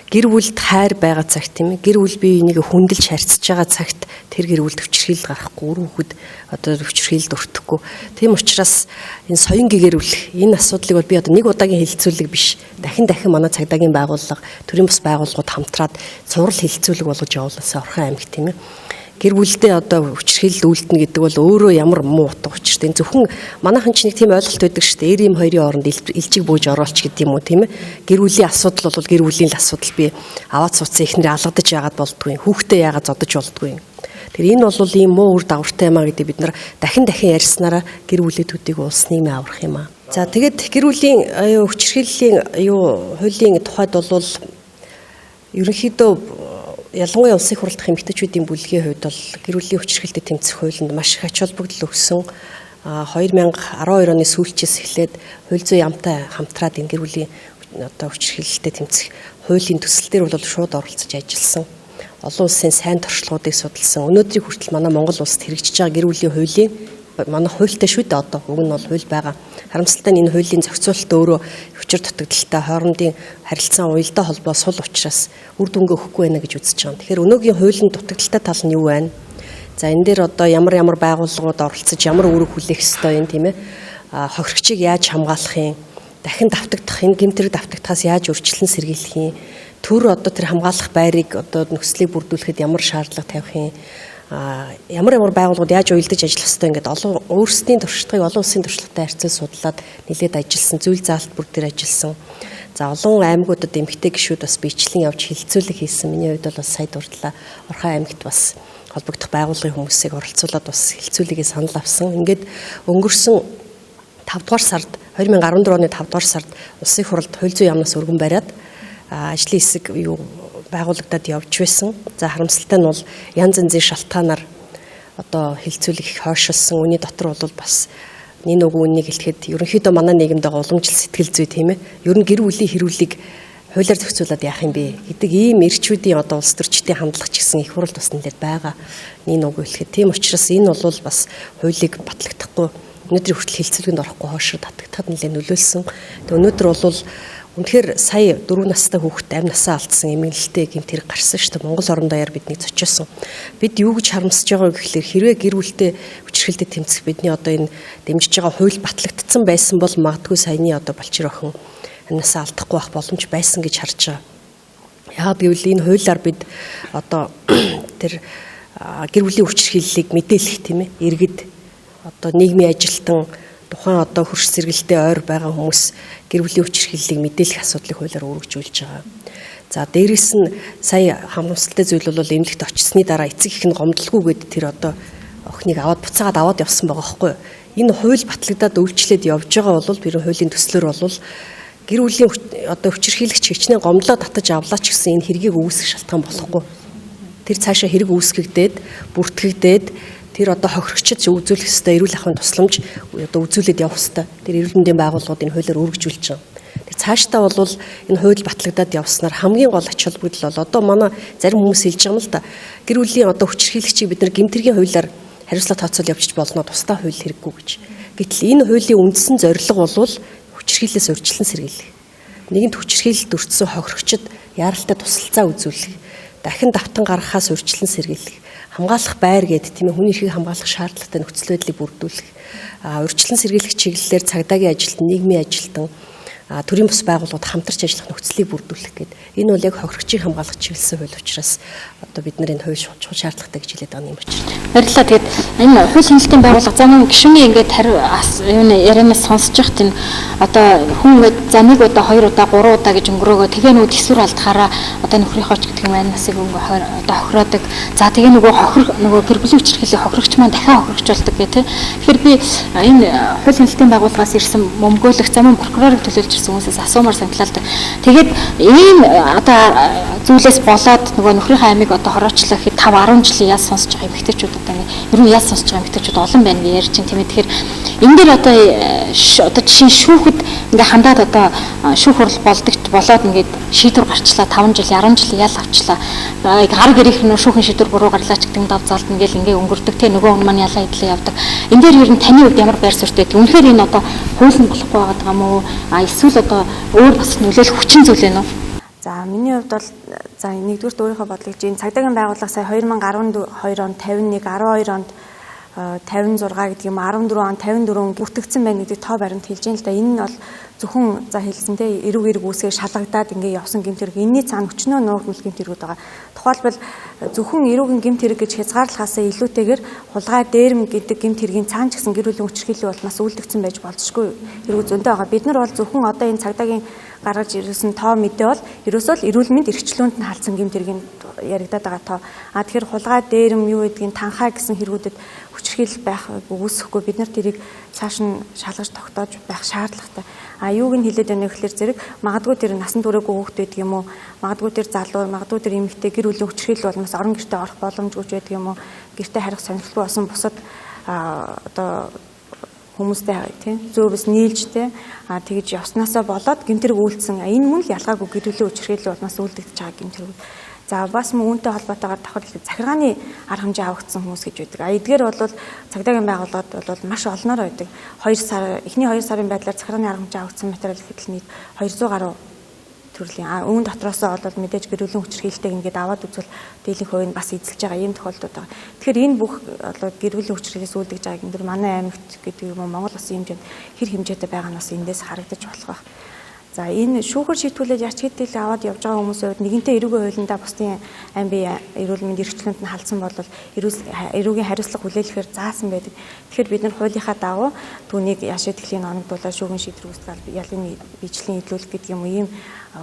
Гэр бүлд хайр байгаа цагт тийм ээ, гэр бүл бие биенийг хүндэлж харьцаж байгаа цагт тэр гэр бүлд хүчирхийлэл гарахгүй, үр хүүхэд одоо хүчирхийлэлд өртөхгүй. Тийм учраас энэ соён гэгэрүүлэх энэ асуудлыг бол би одоо нэг удаагийн хэлэлцүүлэг биш, дахин манай цагдаагийн байгууллага, төрийн бас байгууллагууд хамтраад цуврал хэлэлцүүлэг болгож явуулсан Орхон аймаг тийм ээ. Гэр бүлдээ одоо хүчирхийлэл үлдэнэ гэдэг бол өөрөө ямар муу утга учиртай. Зөвхөн манайхан ч нэг тийм ойлголт байдаг шүү дээ. Эр юм хоёрын хооронд илжиг бууж оруулч гэдэг юм уу тийм ээ. Гэр бүлийн асуудал бол гэр бүлийн л асуудал. Би аваад цуцсан ихнэр алгадаж яагаад болдгүй. Хүүхдээ яагаад зодож болдгүй. Тэр энэ бол ийм муу үр дагавартай юм а гэдэг бид нар дахин ярьснараа гэр бүлийн төдийг улс нийгмийн аврах юм а. За тэгээд гэр бүлийн хүчирхийллийн хуулийн тухайд бол ерөнхийдөө ялангуяа улсын хурлдах эмэгтэйчүүдийн бүлгийн хувьд бол гэр бүлийн хүчирхийлэлд тэмцэх хуулинд маш их ач холбогдол өгсөн. 2012 оны сүүлчээс эхлээд хууль зүйн яамтай хамтраад энэ гэр бүлийн одоо хүчирхийлэлд тэмцэх хуулийн төсөл дээр бол шууд оролцож ажилласан. Олон улсын сайн туршлагуудыг судалсан. Өнөөдрийг хүртэл манай Монгол улсад хэрэгжиж байгаа гэр бүлийн хуулийн манай хуультай шүү дээ одоо уг нь бол хууль байгаа. Харамсалтай нь энэ хуулийн зохицуулалт өөрөө хүчир дутагдaltaй хоорондын харилцаа уялдаа холбоо сул учраас үр дүнгээ өгөхгүй байна гэж үзэж байгаа. Тэгэхээр өнөөгийн хуулийн дутагдaltaй тал нь юу вэ? За энэ дээр одоо ямар байгууллагууд оролцож ямар үүрэг хүлээх ёстой юм тийм ээ. Хохирогчийг яаж хамгаалах юм? Дахин давтагдах энэ гэмтэрэг давтагдахаас яаж өрчлөн сэргийлэх юм? Төр одоо тэр хамгаалах байрыг одоо нөхцөлийг бүрдүүлэхэд ямар шаардлага тавих юм? Ямар байгууллагууд яаж уялдаж ажиллах ёстой ингээд олон өөрсдийн туршлагыг олон улсын туршлагатай харьцуулж судлаад нэлээд ажилласан, зүйл заалт бүр дээр ажилласан. За олон аймагуудад эмэгтэй гишүүд бас биечлэн явж хилцүүлэг хийсэн. Миний хувьд бол бас сая дурдлаа Орхон аймагт бас холбогдох байгууллагын хүмүүсийг оролцуулаад бас хилцүүлэгээ санал авсан. Ингээд өнгөрсөн 5 дугаар сард 2014 оны 5 дугаар сард улсын хурлд хууль зүйн яамнаас өргөн бариад ажлын хэсэг байгуулагдаад явж байсан. За харамсалтай нь бол янз янзын шалтгаанаар одоо хилцүүлэг их хойшилсан. Үүний дотор бол бас нэг үнийг хэлэхэд ерөнхийдөө манай нийгэмд байгаа уламжлал сэтгэл зүй тийм ээ. Ер нь гэр бүлийн хэрүүлийг хуулиар зохицуулаад яах юм бэ гэдэг ийм эрчүүдийн одоо улс төрчдийн хандлага ч гэсэн их хурл бас нэлээд байгаа. Нэг үг хэлэхэд тийм учраас энэ бол бас хуулийг батлагдахгүй өнөөдрийн хүртэл хилцүүлгэнд орохгүй хойшоо татагдахад нэлээд нөлөөлсөн. Тэгээ өнөөдөр бол үнэхээр сая 4 настай хүүхэд амь насаа алдсан эмгэнэлтэй гэмт хэрэг гарсан шүү дээ. Монгол орон даяар биднийг зочиосон. Бид юу гэж харамсаж байгаа гэхэлэр хэрвээ гэр бүлтэй хүчирхэлтэд тэмцэх бидний одоо энэ дэмжиж байгаа хууль батлагдсан байсан бол магадгүй саяны одоо Балчир охин амь насаа алдахгүй байх боломж байсан гэж харж байгаа. Яагаад гэвэл энэ хуулиар бид одоо тэр гэр бүлийн хүчирхийллийг мэдээлэх тийм ээ иргэд одоо нийгмийн ажилтан тухайн одоо хөрш сэргэлтэй ойр байгаа хүмүүс гэр бүлийн хүчирхийллийг мэдээлэх асуудлыг хуулиар өргөжүүлж байгаа. За дээрэс нь сая харамсалтай зүйл бол эмнэлэгт очисны дараа эцэг их нь гомдлгүйгээд тэр одоо охиныг аваад буцаагаад аваад явсан байгаа байхгүй. Энэ хууль батлагдаад үйлчлээд явж байгаа бол би хуулийн төслөөр бол гэр бүлийн одоо хүчирхийлэгч хичнээн гомдлоо татаж авлаа ч гэсэн энэ хэргийг үүсгэх шалтгаан болохгүй. Тэр цаашаа хэрэг үүсгэгдээд бүртгэгдээд тэр одоо хохирогчд үзүүлэх ёстой эрүүл ахуйн тусламж одоо үзүүлээд явах ёстой. Тэр эрүүл мэндийн байгууллагууд энэ хуулиар өргөжүүлж байгаа. Тэр цаашдаа бол энэ хууль батлагдаад явснаар хамгийн гол ач холбогдол бол одоо манай зарим хүмүүс хэлж байгаа юм л да. Гэр бүлийн одоо хүчирхийлэгчийг бид нар гэмтэргийн хуулиар хариуцлага тооцоол явуулж болно тусдаа хууль хэрэггүй гэж. Гэтэл энэ хуулийн үндсэн зорилго бол хүчирхийллээс урьдчилан сэргийлэх. Нэгэнт хүчирхийлэлд өртсөн хохирогчд яаралтай тусалцаа үзүүлэх. Дахин давтан гаргахаас урьдчилан сэргийлэх. Хамгаалах байр гэдэг тийм ээ хүний эрхийг хамгаалах шаардлагатай нөхцөл байдлыг бүрдүүлэх. Урьдчилан сэргийлэх чиглэлээр цагдаагийн ажилтан, нийгмийн ажилтан, төрийн бус байгууллагууд хамтарч ажиллах нөхцөлийг бүрдүүлэх гэдэг. Энэ бол яг хохирогчийг хамгаалах чиглэсэн хууль учраас одоо бид нар энэ хууль чухал шаардлагатай гэж хэлээд байгаа юм байна. Баярлалаа. Тэгээд энэ хууль шинжилгээний байгууллага за мөн гишүүний ингээд юуны ярианаас сонсож яхад энэ одоо хүн ингээд за нэг удаа 2 удаа 3 удаа гэж өнгөрөөгөө тэгээ нөгөө төсвөр алдахаараа одоо нөхрийнхөө ч гэдэг юм байна насыг одоо хохироодаг. За тэгээ нөгөө гэр бүлийн хүчирхийллийн хохирогч маань дахиад хохирогч болдог гэх тээ. Тэгэхээр би энэ хууль шинжилгээний байгууллагаас ирсэн мөмгөөлөх за мөн прокурорыг төлөөлж ирсэн хүмүүсээс асуумаар санагдлаа л да. Тэгээд ийм одоо зүйлээс болоод нөгөө нөхрийнхөө амийг одоо хороочлоо гэхэд 5-10 жилийн яс сонсож байгаа эмэгтэйчүүд одоо ер нь яс сонсож байгаа эмэгтэйчүүд олон байна гэж ярьж байна тийм ээ. Тэгэхээр энэ дээр одоо жишээ шүүхэд ингээ хандаад одоо шүүх хурал болоод ингээд шийдвэр гарчлаа 5 жил 10 жил ял авчлаа. Гар гэрийнх нь шүүхийн шийдвэр буруу гарлаа ч гэдэг дав залт ингээл ингээ өнгөрдөг те нөгөө хүн маань ялаа идлээ явдаг. Энэ дээр ер нь таны хувьд ямар байр суурьтай гэдэг. Үнэхээр энэ одоо хуулийн болохгүй байгаа юм уу? Эсвэл одоо өөр бас нөлөөлөх хүчин зүйл вэ нөө? За миний хувьд бол за нэгдүгürt өөрийнхөө бодлогыг энэ цагдаагийн байгууллага сая 2012 онд 51, 12 онд 56 гэдэг юм 14 он 54 бүртгэгдсэн байна гэдэг тоо баримт хэлж байна л да. Энэ нь бол зөвхөн за хэлсэн те эрүүг эрг үүсгээ шалгагдаад ингээ явсан гэмт хэрэг. Энийний цаана өчнөө нуургал гэмт хэрэгүүд байгаа. Тухайлбал зөвхөн эрүүгийн гэмт хэрэг гэж хязгаарлахаасаа илүүтэйгээр хулгай дээрм гэдэг гэмт хэргийн цаана ч гэсэн гэр бүлийн хүчирхийлэл болмоос үлдэгдсэн байж болзошгүй хэрэг зөндөө байгаа. Бид нар бол зөвхөн одоо энэ цагдаагийн гаргаж ирсэн тоо мэдээ бол ерөөсөө л эрүүл мэнд эрхчлөөнд нь халдсан гэмт хэргийн яригадаад байгаа тоо. Тэгэхээр хулгай дээрм юу гэдгийг танхаа гэсэн хэрэгүүдэд хүчирхийлэл байх үүсэхгүй бид нар тэрийг цааш нь шалгаж тогтоож байх шаардлагатай. Юуг нь хэлээд байна вэ гэхээр зэрэг магадгүй тэр насан туршаагүй хүүхэд байдаг юм уу? Магадгүй тэр залуу, магадгүй тэр эмэгтэй гэр бүлийн хүчирхийлэл болмоос орон гэртээ орох боломжгүй ч байдаг юм уу? Гэртээ харих сонирхолгүй болсон бусад одоо хүмүүстэй тийм зөөвс нийлжтэй тэгж явснаасаа болоод гэмтэрэг үйлдсэн энэ мөн л ялгаагүй гэр бүлийн хүчирхийлэл болмоос үлдэгдэж байгаа гэмтэрэг. За бас мөн үүнтэй холбоотойгоор давхар хэлэх захиргааны арга хэмжээ авагдсан хүмүүс гэж байдаг. Эдгээр бол цагдаагийн байгууллагууд бол маш олноор байдаг. 2 сар эхний 2 сарын байдлаар захиргааны арга хэмжээ авагдсан материал гэхэд нийт 200 гаруй төрлийн үүн дотроосоо бол мэдээж гэр бүлийн хүчирхийлэлтэйг ингээд аваад үзвэл дийлэнх хувийг бас эзэлж байгаа ийм тохиолдлууд байгаа. Тэгэхээр энэ бүх гэр бүлийн хүчирхийлэлээс үлдэж байгаа гэмтэр манай аймагт гэдэг юм уу Монгол Улсын хэмжээнд хэр хэмжээтэй байгаа нь бас эндээс харагдаж болох байх. За энэ шүүхэр шийтгүүлээд яч хэдэл аваад явж байгаа хүмүүсийн хувьд нэгэнтээ эрүүгийн хуулиндаа бусдын айн бие эрүүл мэндийн эрхчлөнд нь халдсан бол эрүүгийн хариуцлага хүлээлгэхээр заасан байдаг. Тэгэхээр бид нар хуулийнхаа дагуу түүнийг яш хэдлийн оногдуулаад шүүхийн шийдвэр үүсгэл ялын биечлэн илүүлэх гэдэг юм уу ийм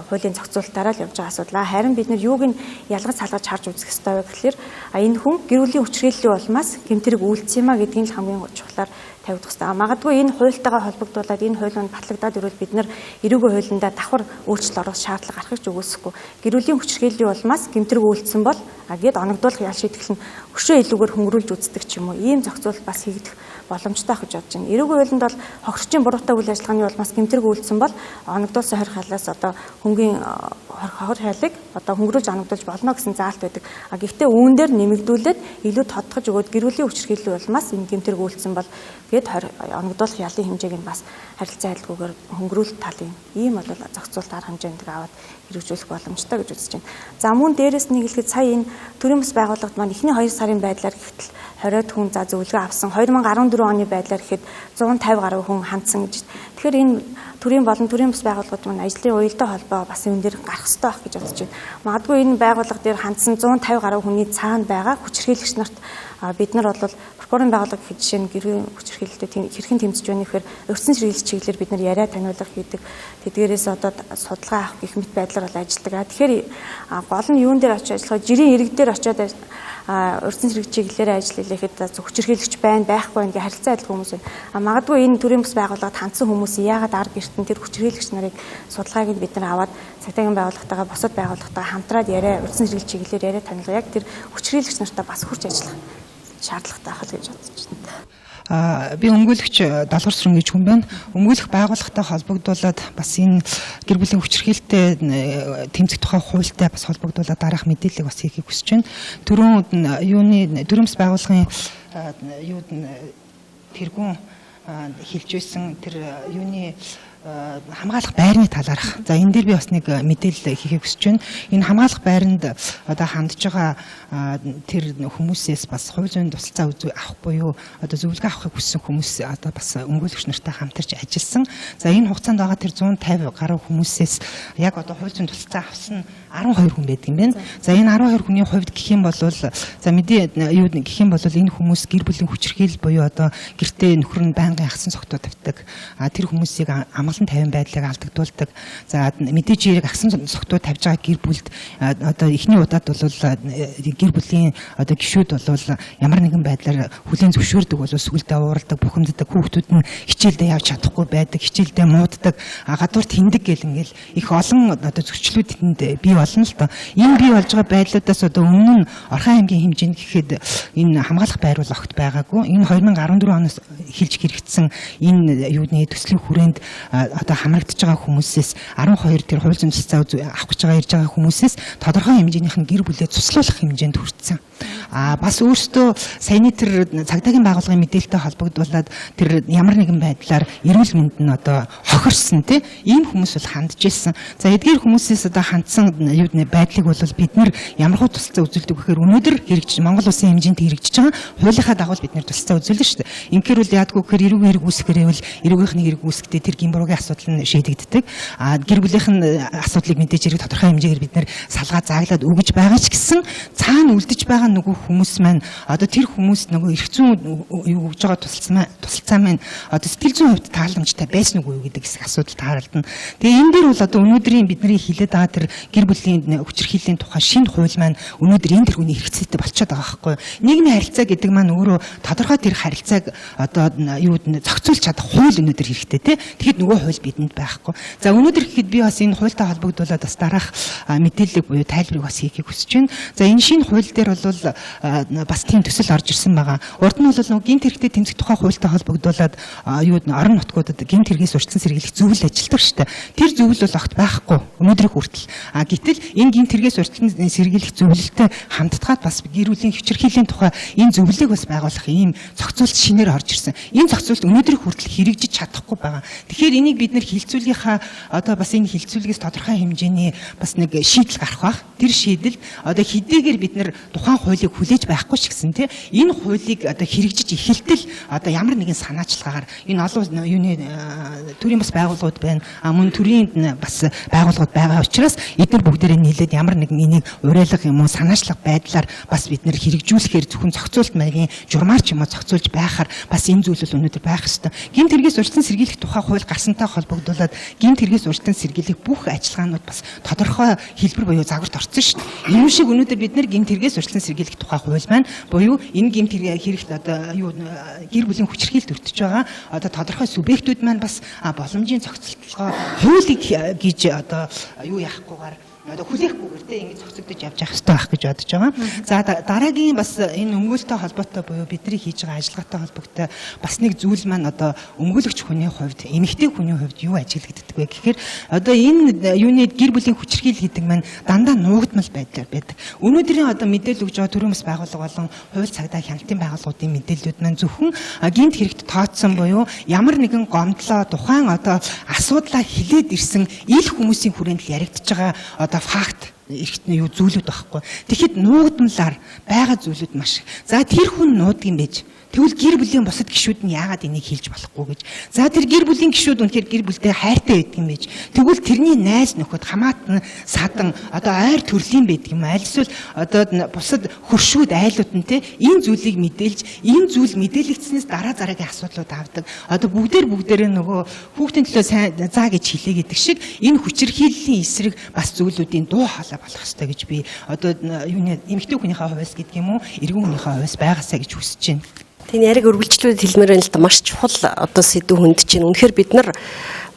хуулийн зохицуулалтаараа л явж байгаа асуудал. Харин бид нар юуг нь ялгаж салгаж харж үзэх ёстой вэ гэхээр энэ хүн гэр бүлийн хүчирхийллийн улмаас гэмтэрэг үйлдсэн юм а гэдгийг л хамгийн чухлаар тавьдаг хэрэгтэй. Магадгүй энэ хуультайгаа холбогдуулаад энэ хуулиунд батлагдаад ирвэл бид нар эрүүгийн хуулиндаа давхар өөрчлөлт оруулах шаардлага гарах гэж үгүйсэхгүй. Гэр бүлийн хүчирхийллийн улмаас гэмтэрэг үйлдсэн бол гээд оногдуулах ял шийтгэл нь өшөө илүүгээр хөнгөрүүлж үздэг ч юм уу. Ийм зохицуулалт бас хийгдэх боломжтой байх гэж бодож байна. Эрүүгийн хуулинд бол хохирчийн буруутай үйл ажиллагааны улмаас гэмтэрэг үйлдсэн бол оногдуулсан хорих хайлаас одоо хөнгөн хорих хайлыг одоо хөнгөрүүлж оногдуулж болно гэсэн заалт байдаг. Гэхдээ үүн дээр нэмэгдүүлээд илүү тодтогч өгөөд гэр бүлийн хүчирхийллийн улмаас энэ гэмтэрэг үйлдсэн бол гээд оногдуулах ялын хэмжээг нь бас харилцан адилгүйгээр хөнгөрүүлэлт талын ийм бол зохицуулалт арга хэмжээнд аваад хэрэгжүүлэх боломжтой гэж үзэж байна. За мөн дээрэс нь хэлэхэд сая энэ төрийн бас байгууллагад маань эхний 2 сарын байдлаар гэтэл 20-од хүн за зөвлөгөө авсан. 2014 оны байдлаар гэхэд 150 гаруй хүн хандсан гэж. Тэгэхээр энэ төрийн болон төрийн бас байгууллагууд маань ажлын уялдаа холбоо бас энэ дээр гарах хэрэгтэй байх гэж бодож байна. Магадгүй энэ байгууллага дээр хандсан 150 гаруй хүний цаана байгаа хүчирхийлэгч нарт бид нар бол прокурорын байгууллага гэх жишээ нь гэрийн хүчирхийлэлтэд хэрхэн тэмцэж байна гэхээр өвчин сэргийлэлт чиглэлээр бид нар яриа таниулга хийдэг. Тэдгээрээс одоо судалгаа авах гэх мэт байдлаар бол ажилладаг. Тэгэхээр гол нь юун дээр очиж ажиллах вэ? Жирийн иргэд дээр очиод урьдчилан сэргийлэлт чиглэлээр ажиллахад хүчирхийлэгч байхгүй байна гэх харилцан адил хүмүүс байна. Магадгүй энэ төрийн бас байгууллагад хандсан хүмүүс яагаад арга гэртэн тэр хүчирхийлэгч нарыг судалгааг нь бид нар аваад цагдаагийн байгууллагатайгаа бусад байгууллагатайгаа хамтраад яриа урьдчилан сэргийлэлт чиглэлээр яриа таниулга яг тэр хүчирхийлэгч нартай бас хурц ажиллах шаардлагатай байх гэж бодож байна. Би өмгөөлөгч Далгар Сүрэн гэж хүн байна. Өмгөөлөх байгууллагатай холбогдуулаад бас энэ гэр бүлийн хүчирхийлэлтэй тэмцэх тухай хуультай бас холбогдуулаад дараах мэдээллийг бас хийхийг хүсэж байна. Төрийн бас байгууллагын тэргүүн хэлж байсан тэр юуны хамгаалах байрны талаарх. За энэ дээр би бас нэг мэдээлэл хийхийг хүсэж байна. Энэ хамгаалах байранд одоо хандж байгаа тэр хүмүүсээс бас хувь зүйн тусалцаа авах буюу одоо зөвлөгөө авахыг хүссэн хүмүүс одоо бас өмгөөлөгч нартай хамтарч ажилласан. За энэ хугацаанд байгаа тэр 150 гаруй хүмүүсээс яг одоо хувь зүйн тусалцаа авсан 12 хүн байдаг юм байна. За энэ 12 хүний хувьд гэх юм бол за мэдээ юу гэх юм бол энэ хүмүүс гэр бүлийн хүчирхийлэл буюу одоо гэртээ нөхөр нь байнгын ахсан цогтоо тавьдаг. Тэр хүмүүсийг амгалан тавин байдлыг алдагдуулдаг. За мэдээж хэрэг агсан цогтоо тавьж байгаа гэр бүлд одоо эхний удаад бол гэр бүлийн одоо гишүүд бол ямар нэгэн байдлаар хүлийн зөвшөөрдөг бол сүгэлдээ ууралдаг, бухимддаг, хүүхдүүд нь хичээлдээ явж чадахгүй байдаг, хичээлдээ мууддаг, гадуурт хиндэг гэл ингээл их олон одоо зөрчлүүдэнд бий болно л доо. Энэ бий болж байгаа байдлуудаас одоо өмнө нь Орхон аймгийн хэмжээнд гэхэд энэ хамгаалах байр бол огт байгаагүй. Энэ 2014 оноос эхэлж хэрэгжсэн энэ юуны төслийн хүрээнд одоо хамрагдж байгаа хүмүүсээс 12 тэр хууль зүйн тусалцаа авах гэж байгаа ирж байгаа хүмүүсээс тодорхой хэмжээнийх нь гэр бүлээ цуслуулах хэмжээнд хүрсэн. Бас өөртөө саяны тэр цагдаагийн байгууллагын мэдээлэлтэй холбогдуулаад тэр ямар нэгэн байдлаар эрүүл мэнд нь одоо хохирсон тийм ийм хүмүүс бол хандж ирсэн. За эдгээр хүмүүсээс одоо хандсан байдлыг бол бид нар ямар хөө тусалцаа үзүүлдэг гэхээр өнөөдөр хэрэгжиж Монгол улсын хэмжээнд хэрэгжиж байгаа хуулийнхаа дагуу бид нар тусалцаа үзүүлнэ шүү дээ. Инхээр бол яадгүй гэхээр эрүүгийн хэрэг үүсгэрэвэл эрүүгийнхний хэрэг үүсгэхдээ тэр гимбуруугийн асуудал нь шийдэгддэг. Гэр бүлийнхэн асуудлыг мэдээж хэрэг тодорхой хэмжээгээр бид нар салгаа зааглаад өгж байгаа ч гэсэн цаана үлдэж байгаа нөгөө хүмүүс маань одоо тэр хүмүүс нөгөө эрх зүйн юу өгж байгаа тусалцаа маань одоо сэтгэл зүйн хувьд тааламжтай байсан уу гэдэг хэсэг асуудал тааралдана. Тэгээ энэ дээр бол одоо өнөөдрийн бидний хилээд байгаа тэр гэр бүлийн хүчирхийллийн тухай шинэ хууль маань өнөөдөр энэ тэргүүний хэрэгцээтэй болчиход байгаа байхгүй юу? Нийгмийн харилцаа гэдэг маань өөрөө тодорхой тэр харилцааг одоо юу зохицуулж чадах хууль өнөөдөр хэрэгтэй тий. Тэгэхэд нөгөө хууль бидэнд байхгүй. За өнөөдөр гэхэд би бас энэ хуультай холбогдуулаад бас дараах мэдээлэл буюу тайлбарыг бас хийхийг хүсэж байна. За энэ шинэ хууль дээр бол бас тийм төсөл орж ирсэн байгаа. Урд нь бол нөгөө гэмт хэрэгтэй тэмцэх тухай хуультай холбогдуулаад юу орон нутгуудад гэмт хэрэгээс урьдчилан сэргийлэх зөвлөл ажилтдаг шүү дээ. Тэр зөвлөл бол огт байхгүй. Өнөөдрийн хүртэл. Гэтэл энэ гэмт хэрэгээс урьдчилан сэргийлэх зөвлөлтөд хамтдаад бас гэр бүлийн хүчирхийллийн тухай энэ зөвлөлийг бас байгуулах ийм зохицуулт шинээр орж ирсэн. Энэ зохицуулт өнөөдрийн хүртэл хэрэгжиж чадахгүй байгаа. Тэгэхээр энийг бид нэр хилцүүлгийнхаа одоо бас энэ хилцүүлгээс тодорхой хэмжээний бас нэг шийдэл гарах бах. Тэр шийдэл одоо хэдийгээр бид нэр тухайн хуулийг хүлээж байхгүй ч гэсэн тийм энэ хуулийг одоо хэрэгжиж эхэлтэл одоо ямар нэгэн санаачлагаар энэ олон юуны төрийн бас байгууллагууд байна. Мөн төрийн бас байгууллагууд байгаа учраас эдгээр бүгдээрээ нийлээд ямар нэгэн энийг уриалга юм уу санаачлах байдлаар бас бид нэр хэрэгжүүлэхээр зөвхөн зохицуулт маягийн журмаар ч юм уу зохицуулж байхаар бас энэ зүйлүүд өнөөдөр байх ёстой. Гэмт хэрэгээс урьдчилан сэргийлэх тухай хууль гарсантай холбогдуулаад гэмт хэрэгээс урьдчилан сэргийлэх бүх ажиллагаанууд бас тодорхой хэлбэр буюу загварт орсон шүү дээ. Энэ шиг өнөөдөр бид нэр гэмт хэрэгээс урьдчилан сэргийлэх тухай хууль маань буюу энэ гэмт хэрэгт одоо юу гэр бүлийн хүчирхийлэлд өртөж байгаа одоо тодорхой субъектүүд маань бас боломжийн зохицолтолгоо хуулийг гэж одоо юу яахгүйгээр одоо хүлээхгүйгээр тэ ингэж зохицогдож явж явах хэрэгтэй байх гэж бодож байгаа. За дараагийн бас энэ өмгөөлтэй холбоотой буюу бидний хийж байгаа ажиллагаатай холбоотой бас нэг зүйл маань одоо өмгөөлөгч хүний хувьд эмэгтэй хүний хувьд юу ажиглагддаг вэ гэхээр одоо энэ юуны гэр бүлийн хүчирхийлэл гэдэг маань дандаа нуугдмал байдлаар байдаг. Өнөөдрийн одоо мэдээлэл өгж байгаа төрийн бас байгууллага болон хууль цагдаа хяналтын байгууллагуудын мэдээллүүд маань зөвхөн гэмт хэрэгт тооцсон буюу ямар нэгэн гомдлоо тухайн одоо асуудлаа хилээд ирсэн ил хүмүүсийн хүрээнд яригдж байгаа одоо факт эргэтний юу зүйлүүд байхгүй. Тэгэхэд нуугдмалаар байгаа зүйлүүд маш. За тэр хүн нуудгийн байж. Тэгвэл гэр бүлийн бусад гишүүд нь яагаад энийг хийж болохгүй гэж. За тэр гэр бүлийн гишүүд үнэхээр гэр бүлдээ хайртай байдаг юм байж. Тэгвэл тэрний найз нөхөд хамаатан садан одоо ойр төрлийн байдаг юм. Аль эсвэл одоо бусад хөршүүд айлууд нь те энэ зүйлийг мэдээлж энэ зүйл мэдээлэгдснээс дараа дараагийн асуудлууд авдаг. Одоо бүгдээрээ нөгөө хүүхдийн төлөө сайн заа гэж хэлээ гэдэг шиг энэ хүчирхийллийн эсрэг бас зүйлүүдийн дуу хоолой болох ёстой гэж би одоо юуны эмэгтэй хүнийхээ хувьас гэдэг юм уу эргэн хүнийхээ хувьас байгаасаа гэж хүсэж байна. Тийм яг үргэлжлүүлээд хэлмээр байна л да маш чухал одоо сэдв хүндэж байна. Үнэхээр бид нар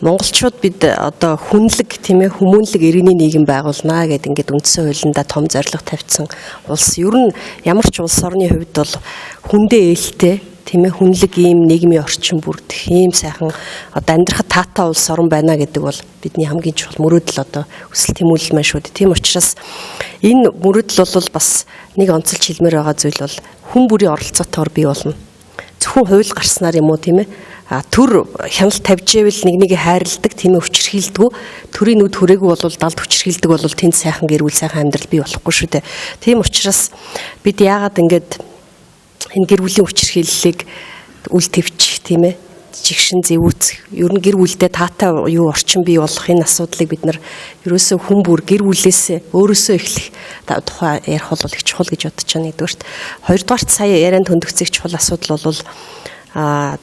монголчууд бид одоо хүнлэг тийм ээ хүмүүнлэг иргэний нийгэм байгуулнаа гэдэг ингээд үндсэн хуулиндаа том зорилго тавьсан улс. Ер нь ямар ч улс орны хувьд бол хүндээ ээлтэй тийм ээ хүнлэг ийм нийгмийн орчин бүрдэх ийм сайхан одоо амьдрахад таатай улс орн байна гэдэг бол бидний хамгийн чухал мөрөөдөл одоо хүсэл тэмүүлэл маань шүү дээ. Тийм учраас энэ мөрөөдөл бол бас нэг онцолж хэлмээр байгаа зүйл бол хүн бүрийн оролцоотойгоор бий болно. Зөвхөн хууль гарснаар юм уу тийм ээ төр хяналт тавьж ивэл нэг хайрладаг тийм ээ хүчирхийлдэг. Төрийн нүд хүрээгүй бол далд хүчирхийлдэг бол тэнд сайхан гэр бүл сайхан амьдрал бий болохгүй шүү дээ. Тийм учраас бид яагаад ингээд энэ гэр бүлийн хүчирхийллийг үл твчих тийм ээ жигшин зэвүүцэх ер нь гэр бүлдээ таатай юу орчин бий болох энэ асуудлыг бид нар ерөөсөө хүн бүр гэр бүлээс өөрөөсөө эхлэх тухай ярих бол их чухал гэж бодож байна. Нэгдүгээрт хоёрдугаарт сая ярианд хөндөгцөх чухал асуудал бол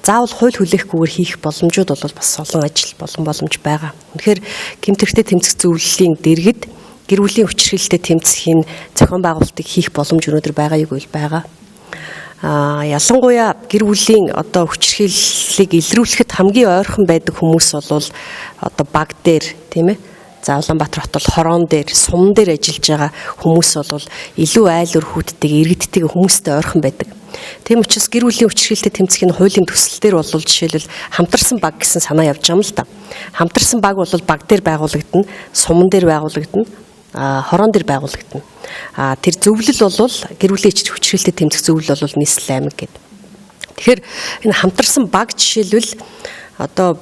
заавал хууль хүлээхгүйгээр хийх боломжууд бол бас олон ажил боломж байгаа. Үнэхээр гэмт хэрэгтээ тэмцэх зөвлөлийн дэргэд гэр бүлийн хүчирхийлэлтэд тэмцэхийн зохион байгуулалтыг хийх боломж өнөөдөр байгаа юу гэвэл байгаа. Ялангуяа гэр бүлийн одоо хүчирхийллийг илрүүлэхэд хамгийн ойрхон байдаг хүмүүс бол одоо баг дээр тийм ээ за Улаанбаатар хот бол хороон дээр сум дээр ажиллаж байгаа хүмүүс бол илүү айл өрхүүдтэй иргэдтэй хүмүүстэй ойрхон байдаг. Тийм учраас гэр бүлийн хүчирхийлэлтэд тэмцэхийн хуулийн төсөл дээр бол жишээлбэл хамтарсан баг гэсэн санаа явж байгаа юм л да. Хамтарсан баг бол баг дээр байгуулагдана, суман дээр байгуулагдана, хороон дээр байгуулагдана. Тэр зөвлөл бол гэр бүлийн хүчирхийлэлтэд тэмцэх зөвлөл бол нийслэл аймаг гэдэг. Тэгэхээр энэ хамтарсан баг жишээлбэл одоо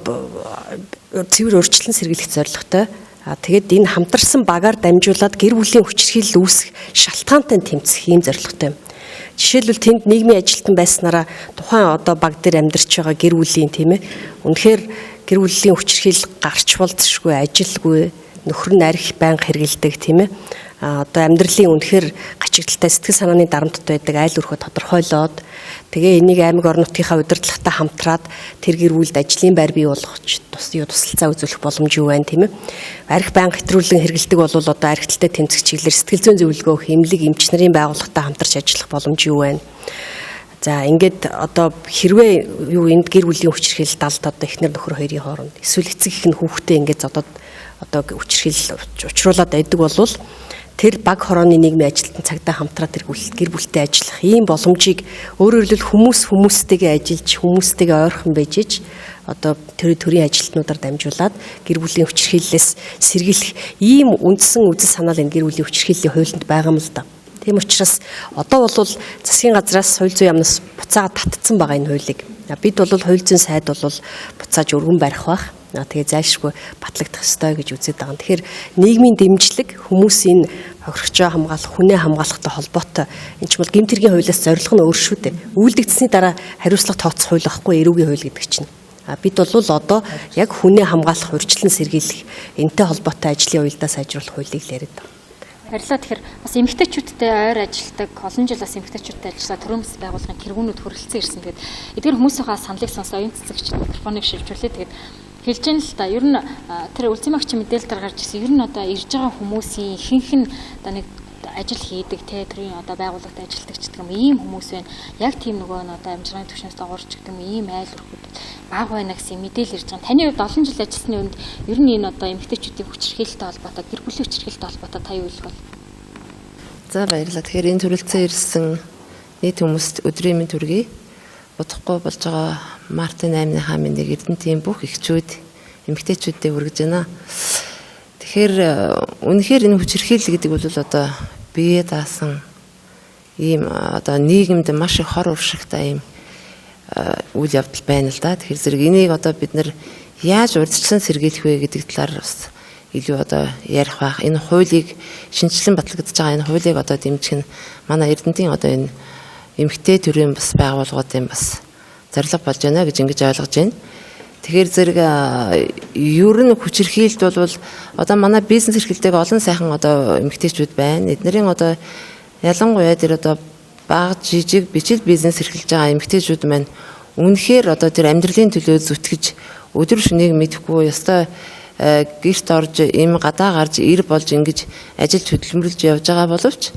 цэвэр өөрчлөлт сэргийлэх зорилготой. Тэгээд энэ хамтарсан багаар дамжуулаад гэр бүлийн хүчирхийлэл үүсэх шалтгаантай тэмцэх ийм зорилготой юм. Жишээлбэл тэнд нийгмийн ажилтан байснараа тухайн одоо баг дээр амьдарч байгаа гэр бүлийн тийм ээ үнэхээр гэр бүлийн хүчирхийлэл гарч болцсошгүй ажилгүй нөхөр нь арх байнга хэрэгэлдэг тийм ээ одоо амьдралын үнэхээр гачигдaltaй сэтгэл санааны дарамттай байдаг айл өрхөө тодорхойлоод тэгээ энийг аймаг орон нутгийнхаа удирдлагатай хамтраад тэр гэр бүлд ажлын байр бий болгож тусалцаа үзүүлэх боломж юу байна тийм ээ арх байнга хэтрүүлэн хэрэгэлдэг бол одоо архиталтай тэмцэх чиглэлээр сэтгэл зүйн зөвлөгөө эмнэлэг эмч нарын байгууллагатай хамтарч ажиллах боломж юу байна. За ингээд одоо хэрвээ юу энд гэр бүлийн хүчирхийлэл далд одоо эхнэр нөхөр хоёрын хооронд эсвэл эцэг их нь хүүхдээ ингээд зодоод одоо хүчирхийлэл учруулад байдаг болвол тэр баг хорооны нийгмийн ажилтан цагдаа хамтраад тэр гэр бүлтэй ажиллах ийм боломжийг өөрөөр хэлбэл хүмүүстэйгээ ажиллаж хүмүүстэйгээ ойрхон байж иж одоо төрийн ажилтнуудаар дамжуулаад гэр бүлийн хүчирхийллээс сэргийлэх ийм үндсэн үзэл санаал энэ гэр бүлийн хүчирхийллийн хуулинд байгаа юм л да. Тийм учраас одоо бол засгийн газраас соёл зүйн яамнаас буцаагаад татцсан байгаа энэ хуулийг. Бид бол хууль зүйн сайд бол буцааж өргөн барих бах. Тэгээ зайлшгүй батлагдах ёстой гэж үзээд байгаа. Тэгэхээр нийгмийн дэмжлэг хүмүүсийн хохирогчоо хамгаалах, хүнээ хамгаалахтай холбоотой. Энэ ч бол гэмт хэргийн хуулиас зорилго нь өөр шүү дээ. Үйлдэгдсэний дараа хариуцлага тооцох хууль байхгүй эрүүгийн хууль гэдэг чинь. Бид бол одоо яг хүнээ хамгаалах, урьдчилан сэргийлэх энэтэй холбоотой ажлын уялдаа сайжруулах хуулийг л яриад байна. Харилцаа тэгэхээр бас эмэгтэйчүүдтэй ойр ажилтдаг, олон жил бас эмэгтэйчүүдтэй ажилласан төрийн бас байгууллагын тэргүүнүүд хүрэлцэн ирсэн. Тэгээд эдгээр хүмүүсийнхаа саналыг сонсоо оюун цэцэгч микрофоныг шилжүүлээ. Тэгээд хэлж яана л та. Ер нь тэр үлцэмагч мэдээлэл гаргаж ирсэн. Ер нь одоо ирж байгаа хүмүүсийн ихэнх нь одоо нэг ажил хийдэг те төрийн одоо байгууллагад ажилладаг ч гэдэг юм ийм хүмүүс байна. Яг тийм нөгөө нь одоо амжиргааны түвшинээс доогорч гэдэг юм ийм айл өрхөд баг байна гэсэн мэдээлэл ирж байгаа. Таны хувьд олон жил ажилласны үед ер нь энэ одоо эмэгтэйчүүдийн хүчирхээлтэй холбоотой, гэр бүлийн хүчирхээлтэй холбоотой та юу хэлэх вэ? За баярлалаа. Тэгэхээр энэ төрөлцөө ирсэн нийт хүмүүст өдрийн мэнд хүргэе. Удахгүй болж байгаа Мартин 8-ны мэндийг Эрдэнэтийн бүх эхчүүд, эмэгтэйчүүдэд хүргэж байна. Тэгэхээр үнэхээр энэ хүчирхийлэл гэдэг бол одоо бие даасан ийм одоо нийгэмд маш их хор уршигтай ийм үйл явдал байна л да. Тэгэхээр зэрэг энийг одоо бид нар яаж урьдчилан сэргийлэх вэ гэдэг талаар бас илүү одоо ярих байх. Энэ хуулийг шинжилэн батлагдж байгаа энэ хуулийг одоо дэмжих нь манай Эрдэнэтийн одоо энэ эмэгтэй төрийн бас байгууллагуудын бас зорилго болж байна гэж ингэж ойлгож байна. Тэгэхээр зэрэг ер нь хүчирхийлэлт бол одоо манай бизнес эрхлэлтэйг олон сайхан одоо эмэгтэйчүүд байна. Эднэрийн одоо ялангуяа тэр одоо бага жижиг бичил бизнес эрхэлж байгаа эмэгтэйчүүд маань үнэхээр одоо тэр амьдралын төлөө зүтгэж өдөр шөнөгийг мэдэхгүй ёстой гэрт орж им гадаа гарч ир болж ингэж ажилд хөдөлмөрлж явж байгаа боловч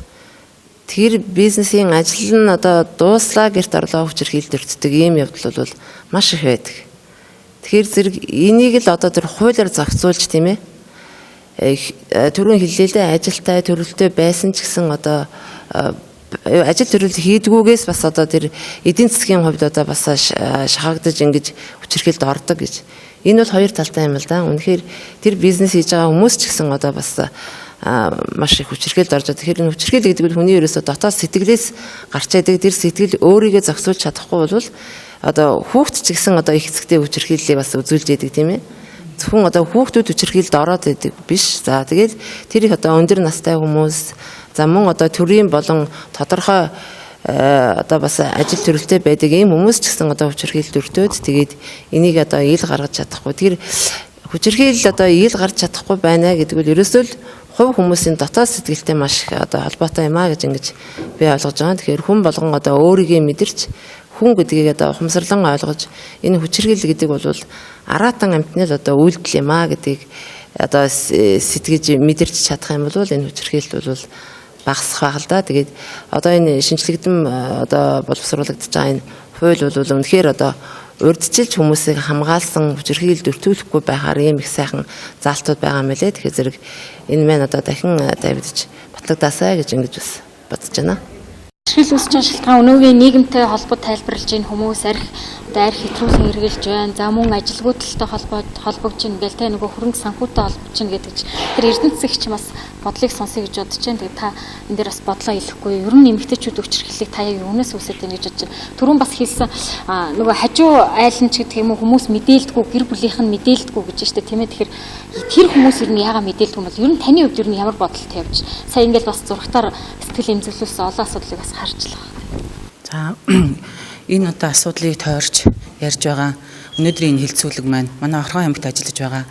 тэр бизнесийн ажил нь одоо дууслаа гэрт орлоо хүчирхийлэлд өртдөг ийм явдал бол маш их байдаг. Тэгэхээр зэрэг энийг л одоо тэр хуулиар зохицуулж тийм ээ түрүүн хэллээ ажилтай төрөлтэй байсан ч гэсэн одоо ажил төрөл хийдгүүгээс бас одоо тэр эдийн засгийн хувьд одоо бас шахагдаж ингэж хүчирхийлэлд ордог гэж. Энэ бол хоёр талтай юм л да. Үнэхээр тэр бизнес хийж байгаа хүмүүс ч гэсэн одоо бас маш их хүчирхийлэлд орж байгаа. Тэгэхээр энэ хүчирхийлэл гэдэг нь хүний ерөөсөө дотоод сэтгэлээс гарч яадаг тэр сэтгэл өөрийгөө зохицуулж чадахгүй бол одоо хүүхд ч гэсэн одоо их эцэгтэй хүчирхийллийг бас үзүүлж яадаг тийм ээ. Зөвхөн одоо хүүхдүүд хүчирхийлэлд ороод байдаг биш. За тэгээд тэр их одоо өндөр настай хүмүүс за мөн одоо төрийн болон тодорхой одоо бас ажил төрөлтэй байдаг ийм хүмүүс ч гэсэн одоо хүчирхийлэлд өртөөд тэгээд энийг одоо ил гаргаж чадахгүй. Тэр хүчирхийлэл одоо ил гарч чадахгүй байна гэдэг нь ерөөсөө л хувь хүмүүсийн дотоод сэтгэлтэй маш их одоо холбоотой юм а гэж ингэж би ойлгож байгаа. Тэгэхээр хүн болгон одоо өөрийгөө мэдэрч хүн гэдгийг одоо ухамсарлан ойлгож энэ хүчирхийлэл гэдэг бол аратан амтны л одоо үйлдэл юм а гэдгийг одоо сэтгэж мэдэрч чадах юм бол энэ хүчирхийлэл бол багасах байх л да. Тэгээд одоо энэ шинжлэгдэн одоо боловсруулагдж байгаа энэ хууль бол үнэхээр одоо урьдчилж хүмүүсийг хамгаалсан хүчирхийлэлд өртүүлэхгүй байхаар ийм их сайхан заалтууд байгаа юм лээ. Тэгэхээр зэрэг энэ мэн одоо дахин давидж батлагдаасаа гэж ингэж бас бодож байна. Хүчирхийлэл үүсэж байгаа шалтгаан өнөөгийн нийгэмтэй холбоод тайлбарлаж байна хүмүүс арх хэтрүүлэн эргэлж байна. За мөн ажилгүйдэлтэй холбогдож байна. Ингээл тэ нөгөө хөрөнгө санхүүтэй холбож байна гэдэг чинь тэр Эрдэнэт засагч бас бодлыг сонсъё гэж бодож байна. Тэгээд та энэ дээр бас бодлоо хэлэхгүй. Ер нь эмэгтэйчүүд хүчирхийллийг та яг юунаас үүсэж байна гэж бодож байна. Түрүүн бас хэлсэн нөгөө хажуу айлч гэдэг юм уу хүмүүс мэдээлдэггүй гэр бүлийнх нь мэдээлдэггүй гэж штэ тийм ээ. Тэгэхээр тэр хүмүүс ер нь яагаад мэдээлдэггүй юм бол ер нь таны хувьд ер нь ямар бодолтой явж сая ингээл бас зургатаар сэтгэл имзэглүүлсэн олон асуудлыг бас харжлаа. За энэ одоо асуудлыг тойрч ярьж байгаа өнөөдрийн энэ хилцүүлэг маань манай Орхон аймагт ажиллаж байгаа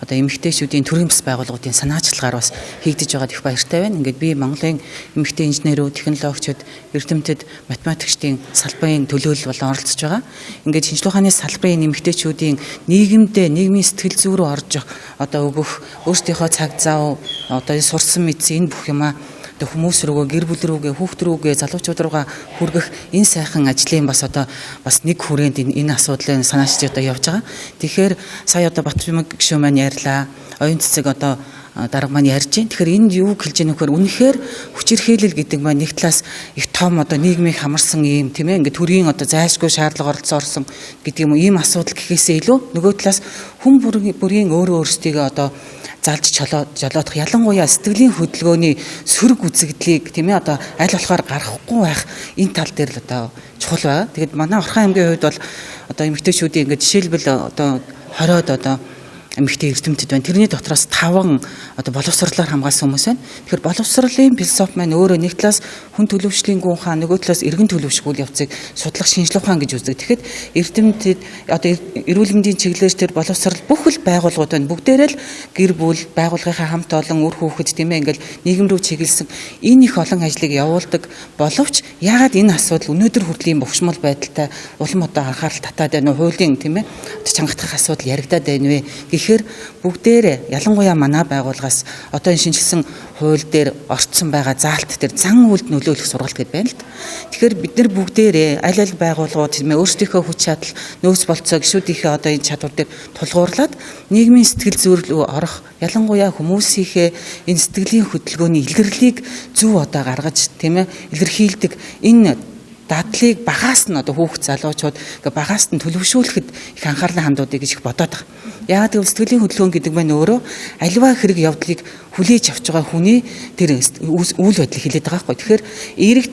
одоо эмэгтэйчүүдийн төрийн бас байгууллагуудын санаачлагаар бас хийгдэж байгаа их баяртай байна. Ингээд би Монголын эмэгтэй инженерүүд, технологичид, эрдэмтэд, математикчдын салбарын төлөөлөл болон оролцож байгаа. Ингээд шинжилгээ ухааны салбарын эмэгтэйчүүдийн нийгмийн сэтгэл зүй рүү орж одоо өгөх өөрсдийнхөө цаг зав одоо сурсан мэдсэн энэ бүх юмаа хүмүүс рүүгээ, гэр бүл рүүгээ, хүүхд рүүгээ, залуучууд руугаа хүргэх энэ сайхан ажлын бас нэг хүрээнд энэ асуудлыг санаачж одоо явж байгаа. Тэгэхээр сая одоо Батбимаг гишүүн маань ярьлаа. Оюун цэцэг одоо дарга маань ярьж байна. Тэгэхээр энд юу хэлж байгаа нөхөр үнэхээр хүчирхийлэл гэдэг маань нэг талаас их том одоо нийгмийг хамарсан юм тийм ээ. Ингээд төрийн одоо зайлшгүй шаардлага оролцсон гэдэг юм уу ийм асуудал гэхээсээ илүү нөгөө талаас хүн бүрийн өөрөө өөрсдийгөө одоо залж жолоодох ялангуяа сэтгэлийн хөдөлгөөний сөрөг үзэгдлийг тийм ээ одоо аль болохоор гаргахгүй байх энэ тал дээр л одоо чухал байна. Тэгэд манай Орхон аймгийн хувьд бол одоо эмэгтэйчүүдийн ингээд жишээлбэл одоо 20-од одоо эмэгтэй эрдэмтэд байна. Тэрний дотроос 5 одоо боловсрлоор хамгаалсан хүмүүс байна. Тэгэхээр боловсрлын философи маань өөрөө нэг талаас хүн төлөвшлийн гүн хаан, нөгөө талаас иргэн төлөвших үйл явцыг судлах шинжлэх ухаан гэж үздэг. Тэгэхэд эрдэмтэд одоо эрүүл мэндийн чиглэлээр тэр боловсрал бүх л байгууллагууд байна. Бүгдээрээ л гэр бүл, байгууллагынхаа хамт олон үр хүүхэд тийм ээ ингээл нийгэм рүү чиглэсэн энэ их олон ажлыг явуулдаг боловч яагаад энэ асуудал өнөөдөр хүртэл ийм бухимдал байдалтай улам одоо анхаарал татаад байна уу, хуулийн тийм ээ чангатгах асуудал яригадаад байна вэ гэхээр бүгдээрээ ялангуяа манай байгууллагаас одоо энэ шинжилсэн хууль дээр орцсон байгаа заалт дээр зан үйлд нөлөөлөх сургалт гэдээ байна л да. Тэгэхээр бид нар бүгдээрээ аль аль байгууллагууд тийм ээ өөрсдийнхөө хүч чадал, нөөц болцоо гишүүдийнхээ одоо энэ чадвар дээр тулгуурлаад нийгмийн сэтгэл зүйн рүү орох, ялангуяа хүмүүсийнхээ энэ сэтгэлийн хөдөлгөөний илэрлэлийг зөв одоо гаргаж тийм ээ илэрхийлдэг энэ дадлыг багаас нь одоо хүүхд залуучууд багаас нь төлөвшүүлэхэд их анхаарлаа хандуудыг гэж их бодоод байгаа. Яагаад гэвэл сэтгэлийн хөдөлгөөн гэдэг маань өөрөө аливаа хэрэг явдлыг хүлээж авч байгаа хүний тэр үйл байдлыг хэлээд байгаа байхгүй. Тэгэхээр эерэг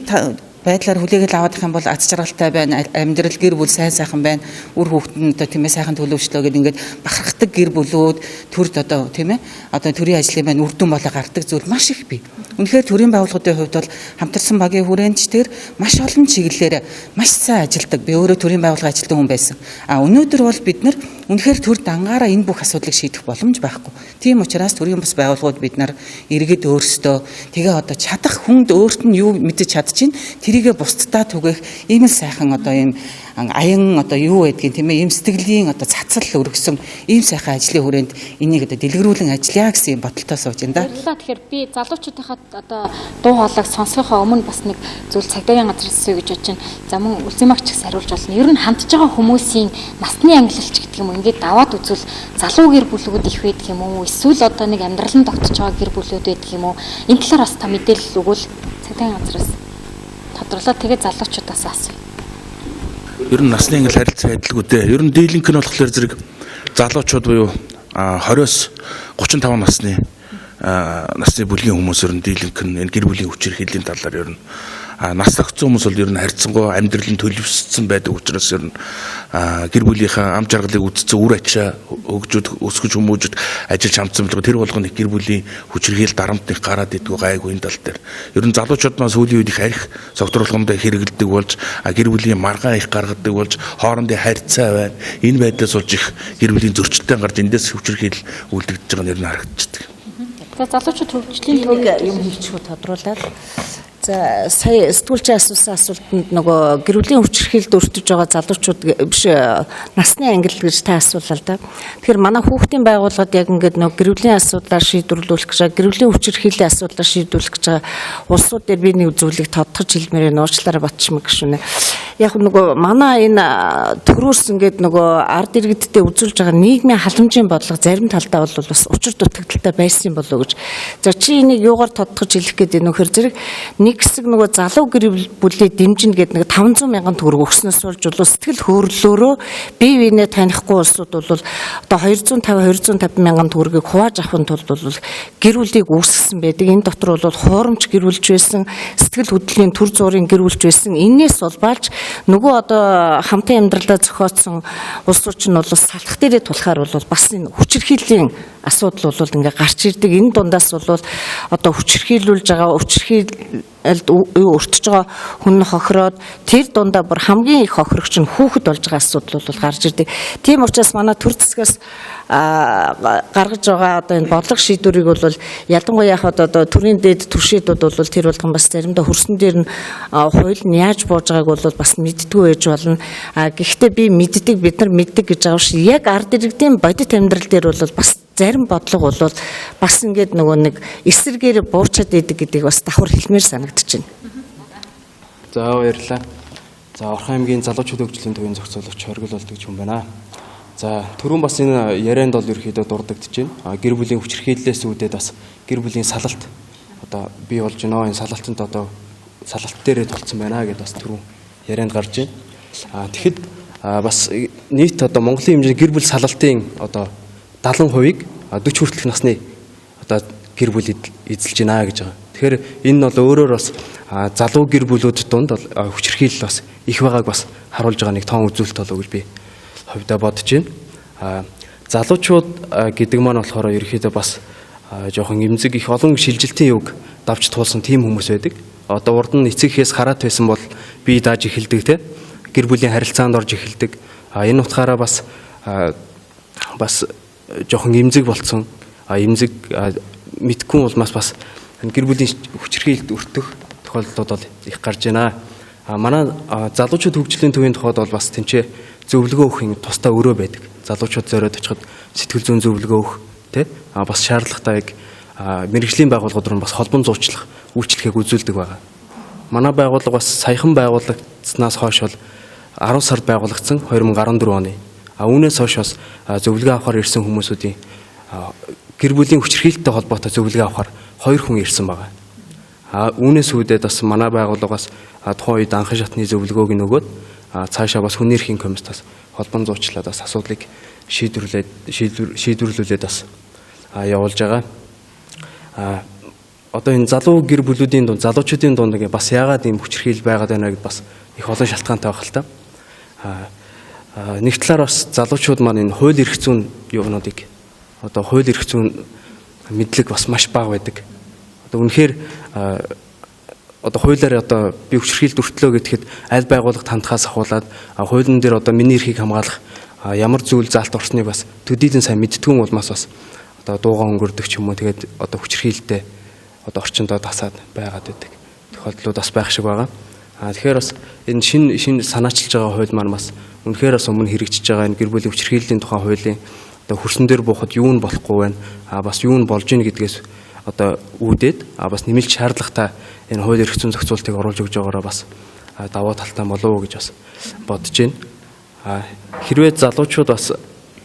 байдлаар хүлээгээл авах юм бол аз жаргалтай байна, амьдрал гэр бүл сайн сайхан байна, үр хүүхэд нь одоо тийм ээ сайхан төлөвшлөө гэдэг ингээд бахархдаг гэр бүлүүд төрд одоо тийм ээ одоо төрийн ажлын маань үр дүн болоо гардаг зүйл маш их бий. Үнэхээр төрийн байгууллагуудын хувьд бол хамтарсан багийн хүрээнчдэр маш олон чиглэлээр маш сайн ажилдаг. Би өөрөө төрийн байгууллагын ажилтан хүн байсан. Өнөөдөр бол бид нар үнэхээр төр дангаараа энэ бүх асуудлыг шийдэх боломж байхгүй. Тийм учраас төрийн бас байгууллагууд бид нар иргэд өөрсдөө тэгээ одоо чадах хүнд өөрт нь юу мэдэж чадчихин тэрийгэ бусдаа түгэх ийм л сайхан одоо ийм аян одоо юу байдгийг тийм ээ ийм сэтгэлийн одоо цацал өргөсөн ийм сайхан ажлын хүрээнд энийг одоо дэлгэрүүлэн ажиллая гэсэн юм бодолтой сууж байна да. Тэгэхээр би залуучуудынхаа одоо дуу хоолойг сонсохоо өмнө бас нэг зүйл цагдаагийн газраас үсэ гэж бодож байна. За мөн үлзэмагч их хариулж болно. Ер нь хандж байгаа хүмүүсийн насны ангилалч гэдэг юм уу ингээд даваад үзвэл залуу гэр бүлүүд их байдаг юм уу? Эсвэл одоо нэг амьдрал нь тогтож байгаа гэр бүлүүд байдаг юм уу? Энэ талаар бас та мэдээлэл өгвөл цагдаагийн газраас тодруулаад тэгээд залуучуудаас асууя. Ер нь насны ангил харилцаа адилгүйтэй. Ер нь дийлэнх нь болохоор зэрэг залуучууд буюу 20-с 35 насны бүлгийн хүмүүс ер нь дийлэнх нь энэ гэр бүлийн хүчирхийллийн талаар ер нь нас тогтсон хүмүүс бол ер нь харьцангуй амьдрал нь төлөвшсөн байдаг учраас ер нь гэр бүлийнхаа ам жаргалыг үтцсэн үр ачаа хөгжүүд өсгөж хүмүүжид ажиллаж хамтсан билүү тэр болгоно гэр бүлийн хүчирхийл дарамтны гараад идэггүй гайгүй энэ тал дээр ер нь залуучууд маань сүүлийн үед их арх согтруулгамдаа хэрэгэлдэг болж гэр бүлийн маргаан их гаргадаг болж хоорондын харьцаа байна энэ байдлаас болж их гэр бүлийн зөрчилтэй гарч эндээс хүчирхийл үлдэгдэж байгаа нь ер нь харагдчихдаг. За залуучууд хөгжлийн төвөнд юм хэлчихв тодруулаад. За сая сэтгүүлчийн асуусан асуултанд нөгөө гэр бүлийн хүчирхийлд өртөж байгаа залуучууд биш насны ангил гэж та асуулаа л да. Тэгэхээр манай хүүхдийн байгууллагад яг ингээд нөгөө гэр бүлийн асуудлаар шийдвэрлүүлэх гэж байгаа, гэр бүлийн хүчирхийллийн асуудлаар шийдвэрлэх гэж байгаа улсууд дээр би нэг зүйлийг тодтогч хэлмээр уучлаарай батчмаг гүшүнэ. Яг нөгөө манай энэ төрөөс ингээд нөгөө ард иргэдтэй үзүүлж байгаа нийгмийн халамжийн бодлого зарим талдаа бол бас учир дутагдaltaй байсан болов гэж. За чи энийг юугаар тодтогч хэлэх гээд нөхөр зэрэг нэг хэсэг нөгөө залуу гэр бүлийг дэмжинэ гэдэг нэг 500 мянган төгрөг өгснөөс болж бол сэтгэл хөдлөлөөрөө бие биенээ танихгүй улсууд бол одоо 250 мянган төгрөгийг хувааж авахын тулд бол гэр бүлийг үүсгэсэн байдаг. Энэ дотор бол хуурамч гэр бүлж байсан, сэтгэл хөдлөлийн төр зуурын гэр бүлж байсан. Энээс улбаалж нөгөө одоо хамтын амьдралдаа зохиоцсон улсууд нь бол салах дээрээ тулахаар бол бас энэ хүчирхийллийн асуудал бол ингээ гарч ирдэг. Энэ дундаас бол одоо хүчирхийлүүлж байгаа өртөж байгаа хүн хохироод тэр дундаа бүр хамгийн их хохирогч нь хүүхэд болж байгаа асуудал бол гарч ирдэг. Тийм учраас манай төр засгаас гаргаж байгаа одоо энэ бодлого шийдвэрийг бол ялангуяа яг одоо төрийн дэд туршидууд бол тэр болгон бас заримдаа хөрсөн дээр нь хууль нь яаж бууж байгааг бол бас мэддэггүй байж болно. Гэхдээ би мэддэг, бид нар мэддэг гэж байгаа ш. Яг ард иргэдийн бодит амьдрал дээр бол бас зарим бодлого бол бас ингээд нөгөө нэг эсэргээр буурчаад идэг гэдгийг бас давхар хэлмээр санагдаж байна. За баярлалаа. За Орхон аймгийн залуучууд хөгжлийн төвийн зохицуулагч Хоргил болдог хүн байна. За түрүүн бас энэ ярианд бол ерөөхдөө дурддагдж байна. Гэр бүлийн хүчирхийллээс үүдээд бас гэр бүлийн салалт одоо бий болж байна. Энэ салалтанд одоо салалт дээрээ тулцсан байна гэдээ бас түрүүн ярианд гарч байна. Тэгэхэд бас нийт одоо Монголын хэмжээний гэр бүл салалтын одоо 70%-ийг 40 хүртэлх насны одоо гэр бүл эзэлж байна гэж байгаа. Тэгэхээр энэ нь бол өөрөөр бас залуу гэр бүлүүд донд хүчирхийлэл бас их байгааг бас харуулж байгаа нэг тоон үзүүлэлт болов уу гэж би хувьдаа бодож байна. залуучууд гэдэг маань болохоор ерөөхдөө бас жоохон эмзэг их олон шилжилтийн юг давж туулсан тийм хүмүүс байдаг. Одоо урд нь эцэг эхээс хараад байсан бол бие дааж эхэлдэг те. Гэр бүлийн харилцаанд орж эхэлдэг. Энэ утгаараа бас жоохон эмзэг болцсон. Эмзэг мэдгүй улмаас бас гэр бүлийн хүчирхийлэлд өртөх тохиолдлууд бол их гарч байна. Манай залуучууд хөгжлийн төвийн тухайд бол бас тэнцээ зөвлөгөө өгөх тусдаа өрөө байдаг. Залуучууд зориод очиход сэтгэл зүйн зөвлөгөө өгөх тий бас шаардлагатай мэрэгжлийн байгууллагууд руу бас холбон зуучлах үйлчлэгийг үзүүлдэг байгаа. Манай байгууллага бас саяхан байгуулагдсанаас хойш бол 10 сард байгуулагдсан 2014 оны. Үүнээс хойш бас зөвлөгөө авахар ирсэн хүмүүсүүдийн гэр бүлийн хүчирхийлэлтэй холбоотой зөвлөгөө авахар 2 хүн ирсэн байгаа. Үүнээс үүдээд бас манай байгууллагаас тухайн үед анхан шатны зөвлөгөөг нөгөөд цаашаа бас хүний эрхийн комиссаас холбон зуучлаад бас асуудлыг шийдвэрлүүлээд бас явуулж байгаа. Одоо энэ залуу гэр бүлүүдийн дунд залуучуудын дунд бас яагаад ийм хүчирхийлэл байгаад байна гэдээ бас их олон шалтгаантай байх л та. Нэг талаар бас залуучууд маань энэ хууль эрх зүйн юунуудыг одоо хууль эрх зүйн мэдлэг бас маш бага байдаг. Одоо үнэхээр одоо хуулиар одоо би хүчирхийлэлд өртлөө гэхэд аль байгууллагт хандхаас ахуулаад хуулийн дээр одоо миний эрхийг хамгаалах ямар зүйл заалт орсныг бас төдийлөн сайн мэдтгүн улмаас бас одоо дуугаа өнгөрдөг ч юм уу тэгээд одоо хүчирхийлэлтэй одоо орчиндөө тасаад байгаад байдаг тохиолдлууд бас байх шиг байгаа. Тэгэхээр бас энэ шин санаачилж байгаа хууль маань бас үнэхээр бас өмнө хэрэгжиж байгаа энэ гэр бүлийн хүчирхийллийн тухай хуулийн одоо хөрсөн дээр буухад юу нь болохгүй байна. Бас юу нь болж ийн гэдгээс одоо үүдээд бас нэмэлт шаардлагатай энэ хууль эрх зүйн зохицуултыг оруулж өгж байгаараа бас даваа талтай болов уу гэж бас бодож байна. Хэрвээ залуучууд бас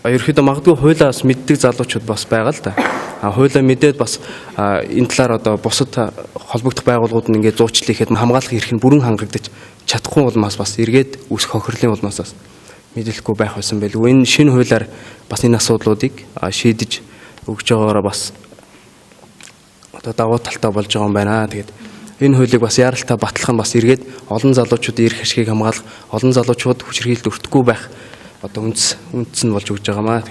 ерөөхдөө магадгүй хуулиа бас мэддэг залуучууд бас байгаа л да. Хуулиа мэдээд бас энэ талаар одоо бусад холбогдох байгууллагууд нь ингээд зуучлал хийхэд хамгаалах эрх нь бүрэн хангагдаж чадахгүй улмаас бас эргээд үүсэх хохирлын улмаас бас мэдээлэхгүй байх байсан байлгүй. Энэ шинэ хуулиар бас энэ асуудлуудыг шийдэж өгж байгаараа бас одоо давуу талтай болж байгаа юм байна. Тэгээд энэ хуулийг бас яаралтай батлах нь бас эргээд олон залуучуудын эрх ашгийг хамгаалах, олон залуучууд хүчирхийлэлд өртөхгүй байх одоо үндэс нь болж өгж байгаамаа.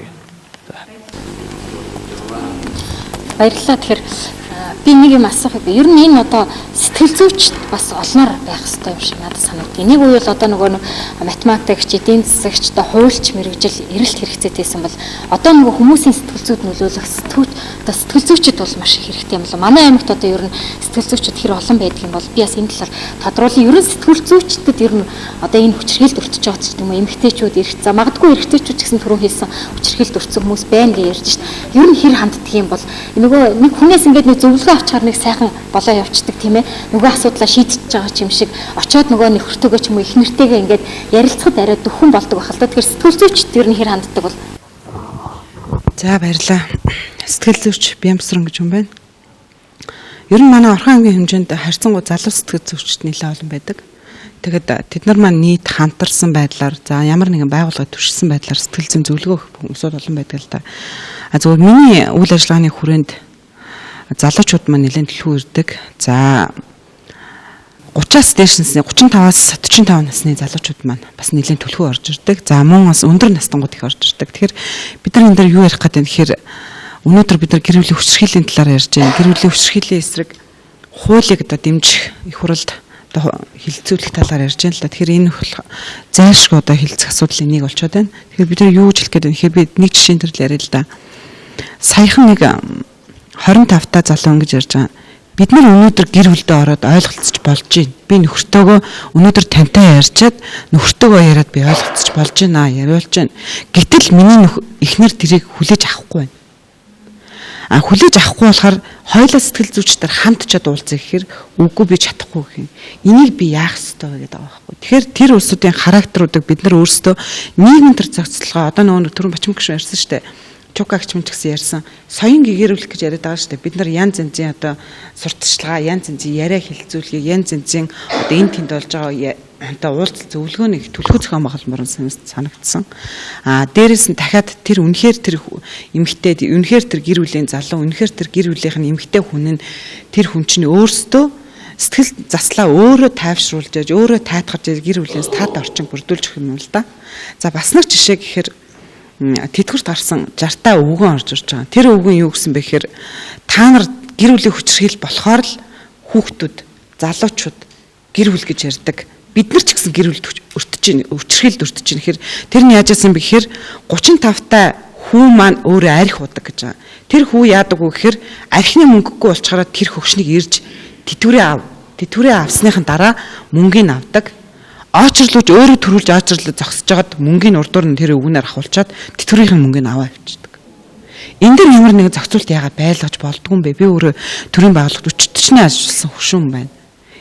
Баярлалаа. Тэгэхээр би нэг юм асуух. Ер нь энэ одоо сэтгэл зүйч бас олноор байх хэрэгтэй юм шиг надад санагдав. Нэг үйл одоо нөгөө математикч, эдийн засагч, одоо хуульч мэрэгжил эрэлт хэрэгцээтэйсэн бол одоо нөгөө хүмүүсийн сэтгэл зүйд нөлөөлөх сэтгэл зүйчд бол маш их хэрэгтэй юм л. Манай аймагт одоо ер нь сэтгэл зүйчд хэр олон байдаг юм бол би бас энэ талаар тодруулах. Ер нь сэтгэл зүйчдэд ер нь одоо энэ хүчирхийлэлд өртөж байгаа ч юм уу эмэгтэйчүүд эрх за магадгүй эрэгтэйчүүд гэсэн түрүү хийсэн хүчирхийлэлд өртсөн хүмүүс байна гэж ярьж шít. Ер нь хэр ханддаг юм бол нөгөө нэг хүнээс ингээд нэг зөвлөгөө авчаар нэг сайхан болоо явцдаг тийм ээ. Нөгөө асуудлаа шийдэж байгаа ч юм шиг очиод нөгөө нөхөртөөгөө ч юм уу их нэртэйгээ ингээд ярилцахад арай дөхөн болдог байх л да. Тэгэхээр сэтгэл зүйчд ер нь хэр ханддаг бол. За баярлалаа. Сэтгэл зүйч Бямсран гэж хүн байна. Ер нь манай Орхон аймгийн хэмжээнд харьцангуй залуу сэтгэл зүйчд нэлээд олон байдаг. Тэгэхэд тэд нар маань нийт хамтарсан байдлаар за ямар нэгэн байгууллага төршсөн байдлаар сэтгэл зүйн зөвлөгөө өгөх хүмүүсүүд олон байдаг л да. Зөвхөн миний үйл ажиллагааны хүрээнд залуучууд маань нэлээд төлхөө ирдэг. За 30-аас дээш насны 35-аас 45 насны залуучууд маань бас нэлээд төлхөө орж ирдэг. За мөн бас өндөр настангууд их орж ирдэг. Тэгэхээр бид нар энэ дээр юу ярих гэдэг нь тэгэхээр өнөөдөр бид нар гэр бүлийн хүчирхийллийн талаар ярьж байна. Гэр бүлийн хүчирхийллийн эсрэг хуулийг одоо дэмжих их хурлд одоо хилцүүлэх талаар ярьж байна л да. Тэгэхээр энэ зайлшгүй одоо хилцэх асуудлын нэг болчиход байна. Тэгэхээр бид нар юу гэж хэлэх гээд байна. Тэгэхээр би нэг жишээн төрөл яриа л да. Саяхан нэг 25 та залуу ингэж ярьж байгаа. Бид нар өнөөдөр гэр бүлдээ ороод ойлголцож болж байна. Би нөхөртөөгөө өнөөдөр тантай ярьчаад нөхөртөөгөө яриад би ойлголцож болж байна. Яриулж байна. Гэтэл миний эхнэр тэрийг хүлээж авахгүй байна. Хүлээж авахгүй болохоор хоёулаа сэтгэл зүйчдэр хамт чад уулзах гэхээр үгүй би чадахгүй гэх юм. Энийг би яах ёстой вэ гэдэг байгаа байхгүй. Тэгэхээр тэр улсуудын характеруудыг бид нар өөрсдөө нийгмийн төр зохицолгоо одоо нөгөө түрүүн Бачмагш ярьсан шүү дээ. Чукагч мөн ч гэсэн ярьсан. Соён гэгэрүүлэх гэж яриад байгаа шүү дээ. Бид нар янз янзын одоо сурталчилгаа, янз янзын яриа хэлцүүлгийг, янз янзын одоо энэ тэнд болж байгаа одоо уулзалт зөвлөгөөнийг төлхөө зохион байгуулмаар санагдсан. Дээрээс нь дахиад тэр үнэхээр тэр эмэгтэй, үнэхээр тэр гэр бүлийн залуу, үнэхээр тэр гэр бүлийнх нь эмэгтэй хүн нь тэр хүн чинь өөрсдөө сэтгэл заслаа өөрөө тайвшруулж яаж, өөрөө таатгаж гэр бүлээс таатай орчин бүрдүүлж өгөх юм л да. За бас нэг жишээ гэхээр тэтгэврт гарсан 60-та өвгөн орж ирж байгаа. Тэр өвгөн юу гэсэн бэ гэхээр та нар гэр бүлийн хүчирхийлэл болохоор л хүүхдүүд, залуучууд гэр бүл гэж ярьдаг. Бид нар ч гэсэн гэр бүлд өртөж чинь, хүчирхийлэлд өртөж чинь гэхээр тэр нь яаж яасан бэ гэхээр 35-та хүү маань өөрөө арх удаг гэж байгаа. Тэр хүү яадаг вэ гэхээр архины мөнгөгүй болчгараа тэр хөгшнийг ирж тэтгэврээ авсныхан дараа мөнгөний авдаг. Очрлууж өөрөө төрүүлж очрлоо зогсож жагаад мөнгөний урдуур нь тэр өвгөнөр ахуулчаад тэтгэврийн мөнгөний аваа авчдаг. Энд дэр ямар нэгэн зохицуулт яагаад байлгаж болдгүй юм бэ? Би өөрөө төрийн байгууллагад 40-40-ны ажилласан хөшүүн байна.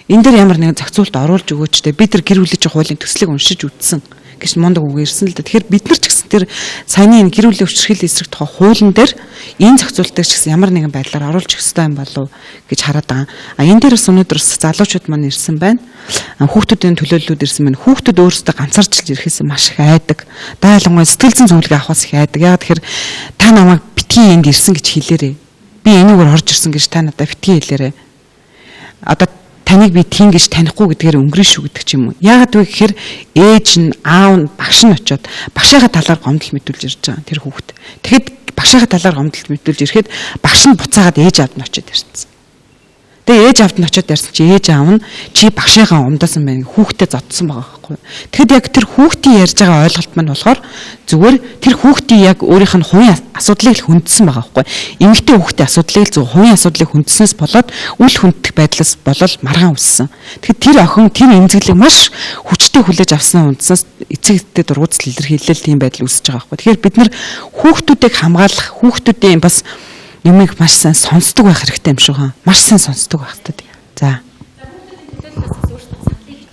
Энд дэр ямар нэгэн зохицуулт оруулж өгөөч те. Бид нар гэр бүлийн хуулийн төслийг уншиж үзсэн гэж мундаг үг ирсэн л да. Тэгэхээр бид нар ч гэсэн тэр саяны энэ гэр бүлийн хүчирхийлэл эсрэг тухай хуулийн дээр энэ зохицуултыг ч гэсэн ямар нэгэн байдлаар оруулж өгөх ёстой юм болов гэж хараад байгаа. Энэ дээр бас өнөөдөр залуучууд маань ирсэн байна. Хүүхдүүдийн төлөөллүүд ирсэн байна. Хүүхдүүд өөрсдөө ганцаарч ирэхээс маш их айдаг. Дайлангуй сэтгэл зүйн зөвлөгөө авахаас их айдаг. Яг тэгэхээр та намайг битгий энд ирсэн гэж хэлээрэй. Би энэгээр орж ирсэн гэж та надад битгий хэлээрэй. Одоо таныг би тийм гэж танихгүй гэдгээр өнгөрөн шүү гэдэг ч юм уу. Яагаад вэ гэхээр ээж нь, аав нь, багш нь очиод багшийнхаа талаар гомдол мэдүүлж ирж байгаа тэр хүүхэд. Тэгэхэд багшийнхаа талаар гомдол мэдүүлж ирэхэд багш нь буцаагаад ээж аавд нь очиод ярьсан. Тэгээ ээж аавд нь очиод ярьсан чи ээж аав нь чи багшийнхаа умдаасан байна. Хүүхдэд зодсон байгаа байхгүй. Тэгэхэд яг тэр хүүхдийн ярьж байгаа ойлголт маань болохоор зүгээр тэр хүүхдийн яг өөрийнх нь хувийн асуудлыг л хүндсэн байгаа байхгүй. Эмэгтэй хүүхдийн асуудлыг зөв хувийн асуудлыг хүндснээс болоод үл хүндэх байдлаас болол маргаан үссэн. Тэгэхээр тэр охин тэр эмзэглийг маш хүчтэй хүлээж авсан үндсээс эцэгтэй дургуутал илэрхийлэл тийм байдал үүсэж байгаа байхгүй. Тэгэхээр бид нар хүүхдүүдийг хамгаалах, хүүхдүүдийн бас юмыг маш сайн сонсдог байх хэрэгтэй юм шиг хаа. Маш сайн сонсдог байх хэрэгтэй. За.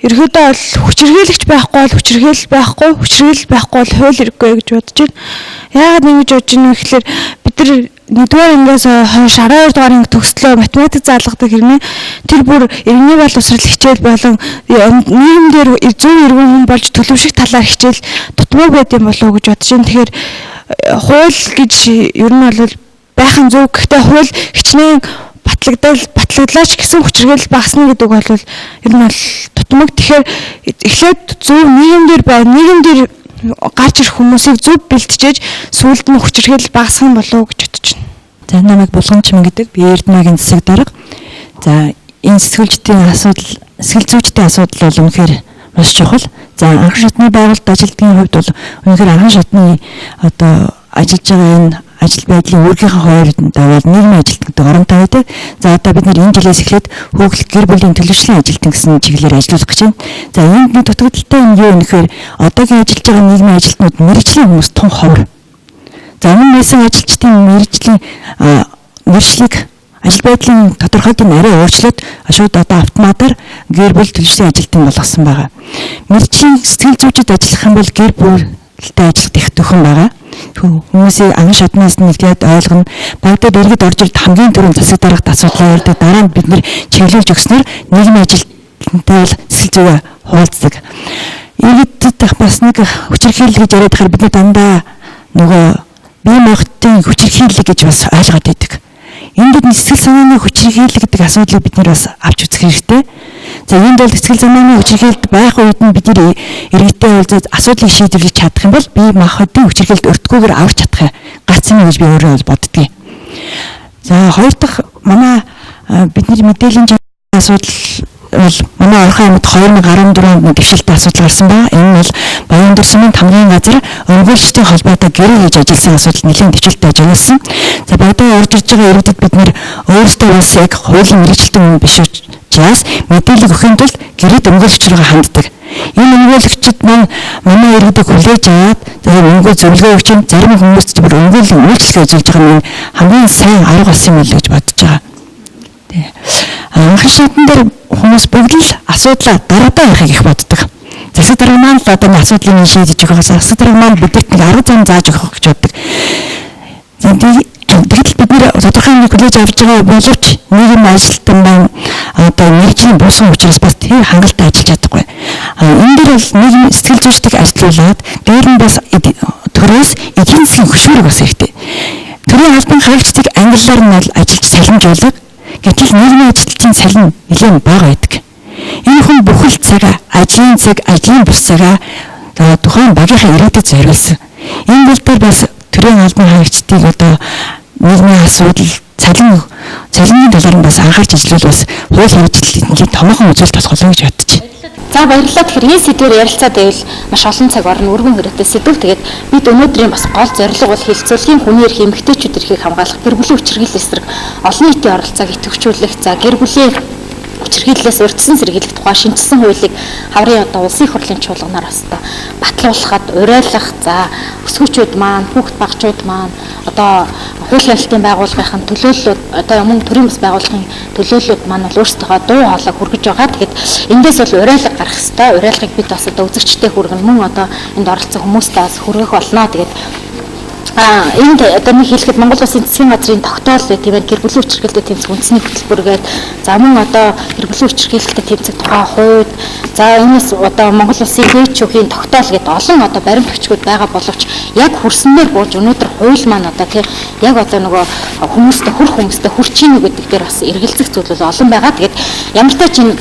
Ерөнхийдөө бол хүчирхийлэгч байхгүй бол хүчирхийлэл байхгүй, хүчирхийлэл байхгүй бол хууль хэрэггүй гэж бодож байна. Яагаад ингэж бодож байна вэ гэхээр бид нар нэгдүгээр ангиас хойш 12 дугаар анги төгслөө математик заалгадаг хэрнээ тэр бүр иргэний боловсрол хичээл болон нийгэмдэр зөв иргэн хүн болж төлөвших талаар хичээл дутмаг байд юм болов уу гэж бодож байна. Тэгэхээр хууль гэж ер нь бол байхын зөв. Гэхдээ хууль хичнээн батлагдлаач гэсэн хүчирхийлэл багасна гэдэг бол ер нь бол тутмаг. Тэгэхээр эхлээд зөв нийгэмдэр гарч ирэх хүмүүсийг зөв бэлтжиж сүүлд нь хүчирхийлэл багасгах юм болов уу гэж бодож байна. За намайг Булгамчман гэдэг. Би Эрдэнэгийн засаг дарга. За энэ сэтгэл зүйчдийн асуудал бол үнэхээр маш чухал. За анхан шатны байгууллагад ажилтны хувьд бол үнэхээр анхан шатны одоо ажиллаж байгаа энэ ажил байдлын үүргийнхээ хойд даваад нийгмийн ажилтнуудад оронтой байдаг. За одоо бид нар энэ жилээс эхлээд хөөгөл гэр бүлийн төлөвшлийн ажилтан гэсэн чиглэлээр ажиллах гэж байна. За энд нэг дутагдaltaй юм юу нөхөр одоогийн ажиллаж байгаа нийгмийн ажилтнууд мэргэжлийн хүмүүс тун ховор. За өмнө байсан ажилчдын мэргэжлийг ажил байдлын тодорхойлтыг арай өөрчлөөд шууд одоо автоматар гэр бүл төлөвшлийн ажилтан болгосон байгаа. Мэргэжлийн сэтгэл зүйчид ажиллах юм бол гэр бүлтэй ажиллах их төхөн байгаа. Хүмүүсийг анхан шатнаас нэгдээд ойлгоно. Багтаад иргэд орж ирд хамгийн түрүүнд засаг даргад асуудлаа ярьдаг. Дараа нь бид нэр чиглүүлж өгснөөр нийгмийн ажилтнтай бол сэтгэл зүйн хуваалцдаг. Иргэдэд бас нэг хүчирхийлэл гэж яриад байхаар бид нар дандаа нөгөө бие махбодын хүчирхийлэл гэж бас ойлгоод байдаг. Энд бид сэтгэл санааны хүчирхийлэл гэдэг асуудлыг бид нар бас авч үзэх хэрэгтэй. За энд бол сэтгэл санааны хүчирхийлэлд байх үед нь бид нэр иргэдтэй уулзаад асуудлыг шийдвэрлэж чадах юм бол бие махбодын хүчирхийлэлд өртгөхөөр авч чадах гарц юм гэж би өөрөө боддгийг. За хоёр дахь манай бидний мэдээллийн асуудал бол манай Орхон аймагт 2014 онд гэрчлэлтэй асуудал гарсан байна. Энэ нь бол Баянdur сумын хамгийн газар өргөлчтэй холбоотой гэрээ хийж ажилласан асуудал нэлээд төвчлөлтэй ажилласан. За бодоо орж ирж байгаа иргэдэд бид нэр өөрсдөө бас яг хуулийн мэргэжилтэн хүн биш учраас мэдээлэл өгөхийн тулд гэрээд өргөлч рүүгээ ханддаг. Энэ өргөлчид манай иргэдэг хүлээж аваад өргөл зөвлөгөө өгч зарим хүмүүс ч бүр өргөл үйлчлэгээ үзүүлж байгаа нь хамгийн сайн арга болсон юм л гэж бодож байгаа. Анхан шатн дээр хүмүүс бүгд л асуудлаа дараадаа ярихыг их боддог. Засаг дарга маань л одоо асуудлыг шийдэж өгөхөөс засаг дарга маань бидэрт нэг арга зам зааж өгөх гэж боддог. Тэгэхдээ бид нэр тодорхой нэг хүлээж авч байгаа боловч нийгмийн ажилтан маань одоо мэргэжлийн буусан учраас бас тэр хангалттай ажиллаж чадахгүй. Энэ дээр бол нийгмийн сэтгэл зүйчдийг ажилуулад дээр нь бас төрөөс эдийн засгийн хөшүүрэг бас хэрэгтэй. Төрийн албан хаагчдыг англиар нь бол ажиллаж салхимжуулдаг. Гэтэл нийгмийн ажилтны салхин нэлээд бага байдаг. Энэ хүн бүхэл цагаа ажлын цаг, ажлын бус цагаа тухайн багийнхаа иргэдэд зориулсан. Энэ бол дээр бас төрийн албан хаагчдыг одоо нийгмийн асуудал цалингийн талаар нь бас анхаарч ажиллавал бас хууль хэрэгжлийн томоохон үзүүлэлт болох болов гэж бодож байна. За баярлалаа. Тэгэхээр энэ сэдвээр ярилцаад байвал маш олон цаг орно өргөн хэрэгтэй сэдв. Тэгээд бид өнөөдрийн бас гол зорилго бол хилцүүлгийн хүний эрх эмэгтэйчүүд эрхийг хамгаалах, гэр бүлийн хүчирхийлэл эсрэг олон нийтийн оролцоог идэвхжүүлэх, за гэр бүлийн хүчирхийллээс урьдчилан сэргийлэх тухай шинжилсэн хуулийг хаврын одоо улсын их хурлын чуулганаар бас одоо батлуулахад уриалах, за өсгөөчүүд маань, хүүхэд багчууд маань одоо хууль хяналтын байгууллагын төлөөллүүд одоо мөн төрийн бас байгууллагын төлөөллүүд маань бол өөрсдөө дуу хоолой хүргэж байгаа. Тэгэхэд эндээс бол уриалга гарах ёстой. Уриалгыг бид бас одоо үзэгчтэй хүргэн мөн одоо энд оролцсон хүмүүстээ бас хүргэх болно. Тэгээд энд одоо нэг хэлэхэд Монгол Улсын засгийн газрын тогтоол тийм ээ гэр бүлийн хүчирхийлэлтэй тэмцэх үндэсний хөтөлбөргээд за мөн одоо гэр бүлийн хүчирхийлэлтэй тэмцэх тухай хууль за энэс одоо Монгол Улсын гээчүүхийн тогтоол гэдэг олон одоо баримт бичгүүд байгаа боловч яг хөрснөөр бууж өнөөдөр хууль маань одоо тийм яг одоо нөгөө хүмүүстээ хүрчийн гэдэг дээр бас эргэлзэх зүйл бол олон байгаа. Тэгээд ямар ч чинь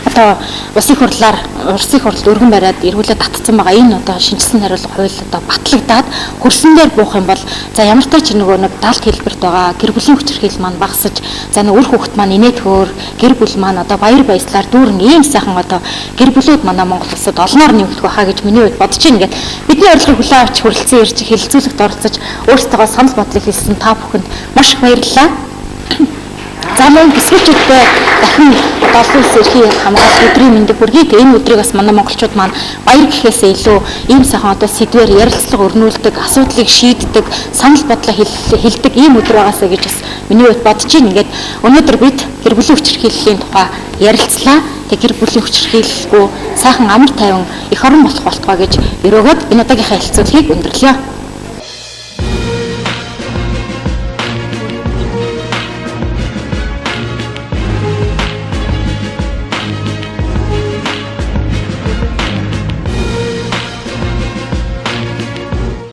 одоо улсын хурлаар улсын хурлд өргөн бариад эргүүлээд татсан байгаа энэ одоо шинжилсэн хариулга хууль одоо батлагдаад хөрсөн дээр буух юм бол за ямар ч нөгөө нэг даалт хэлбэрт байгаа гэр бүлийн хүчирхийлэл маань багасж за нэг үр хүүхэд маань инээдхөөр гэр бүл маань одоо баяр баясгалаар дүүрэн ийм сайхан одоо гэр бүлүүд манай Монгол улсад олноор нэмэгдэх байхаа гэж миний хувьд бодож байна. Ингээд бидний урилгыг хүлээн авч хүрэлцэн ирж хэлэлцүүлэгт оролцож өөрсдөө санал бодлыг хэлсэн та бүхэнд маш их баярлалаа. За мөн бисгүүчүүдтэй дахин олон улсын эрхийн хамгаалалт өдрийн мэндийг хүргэе. Энэ өдрийг бас манай монголчууд маань баяр гэхээсээ илүү ийм сайхан одоо сэдвээр ярилцлага өрнүүлдэг, асуудлыг шийддэг, санал бодлоо хэлдэг ийм өдөр байгаасаа гэж бас миний хувьд бодож байна. Ингээд өнөөдөр бид гэр бүлийн хүчирхийллийн тухай ярилцлаа. Тэгээ гэр бүлийн хүчирхийлэлгүй сайхан амар тайван эх орон болох болтугай гэж өрөөгөөд энэ удаагийнхаа хэлэлцүүлгийг өндөрлөе.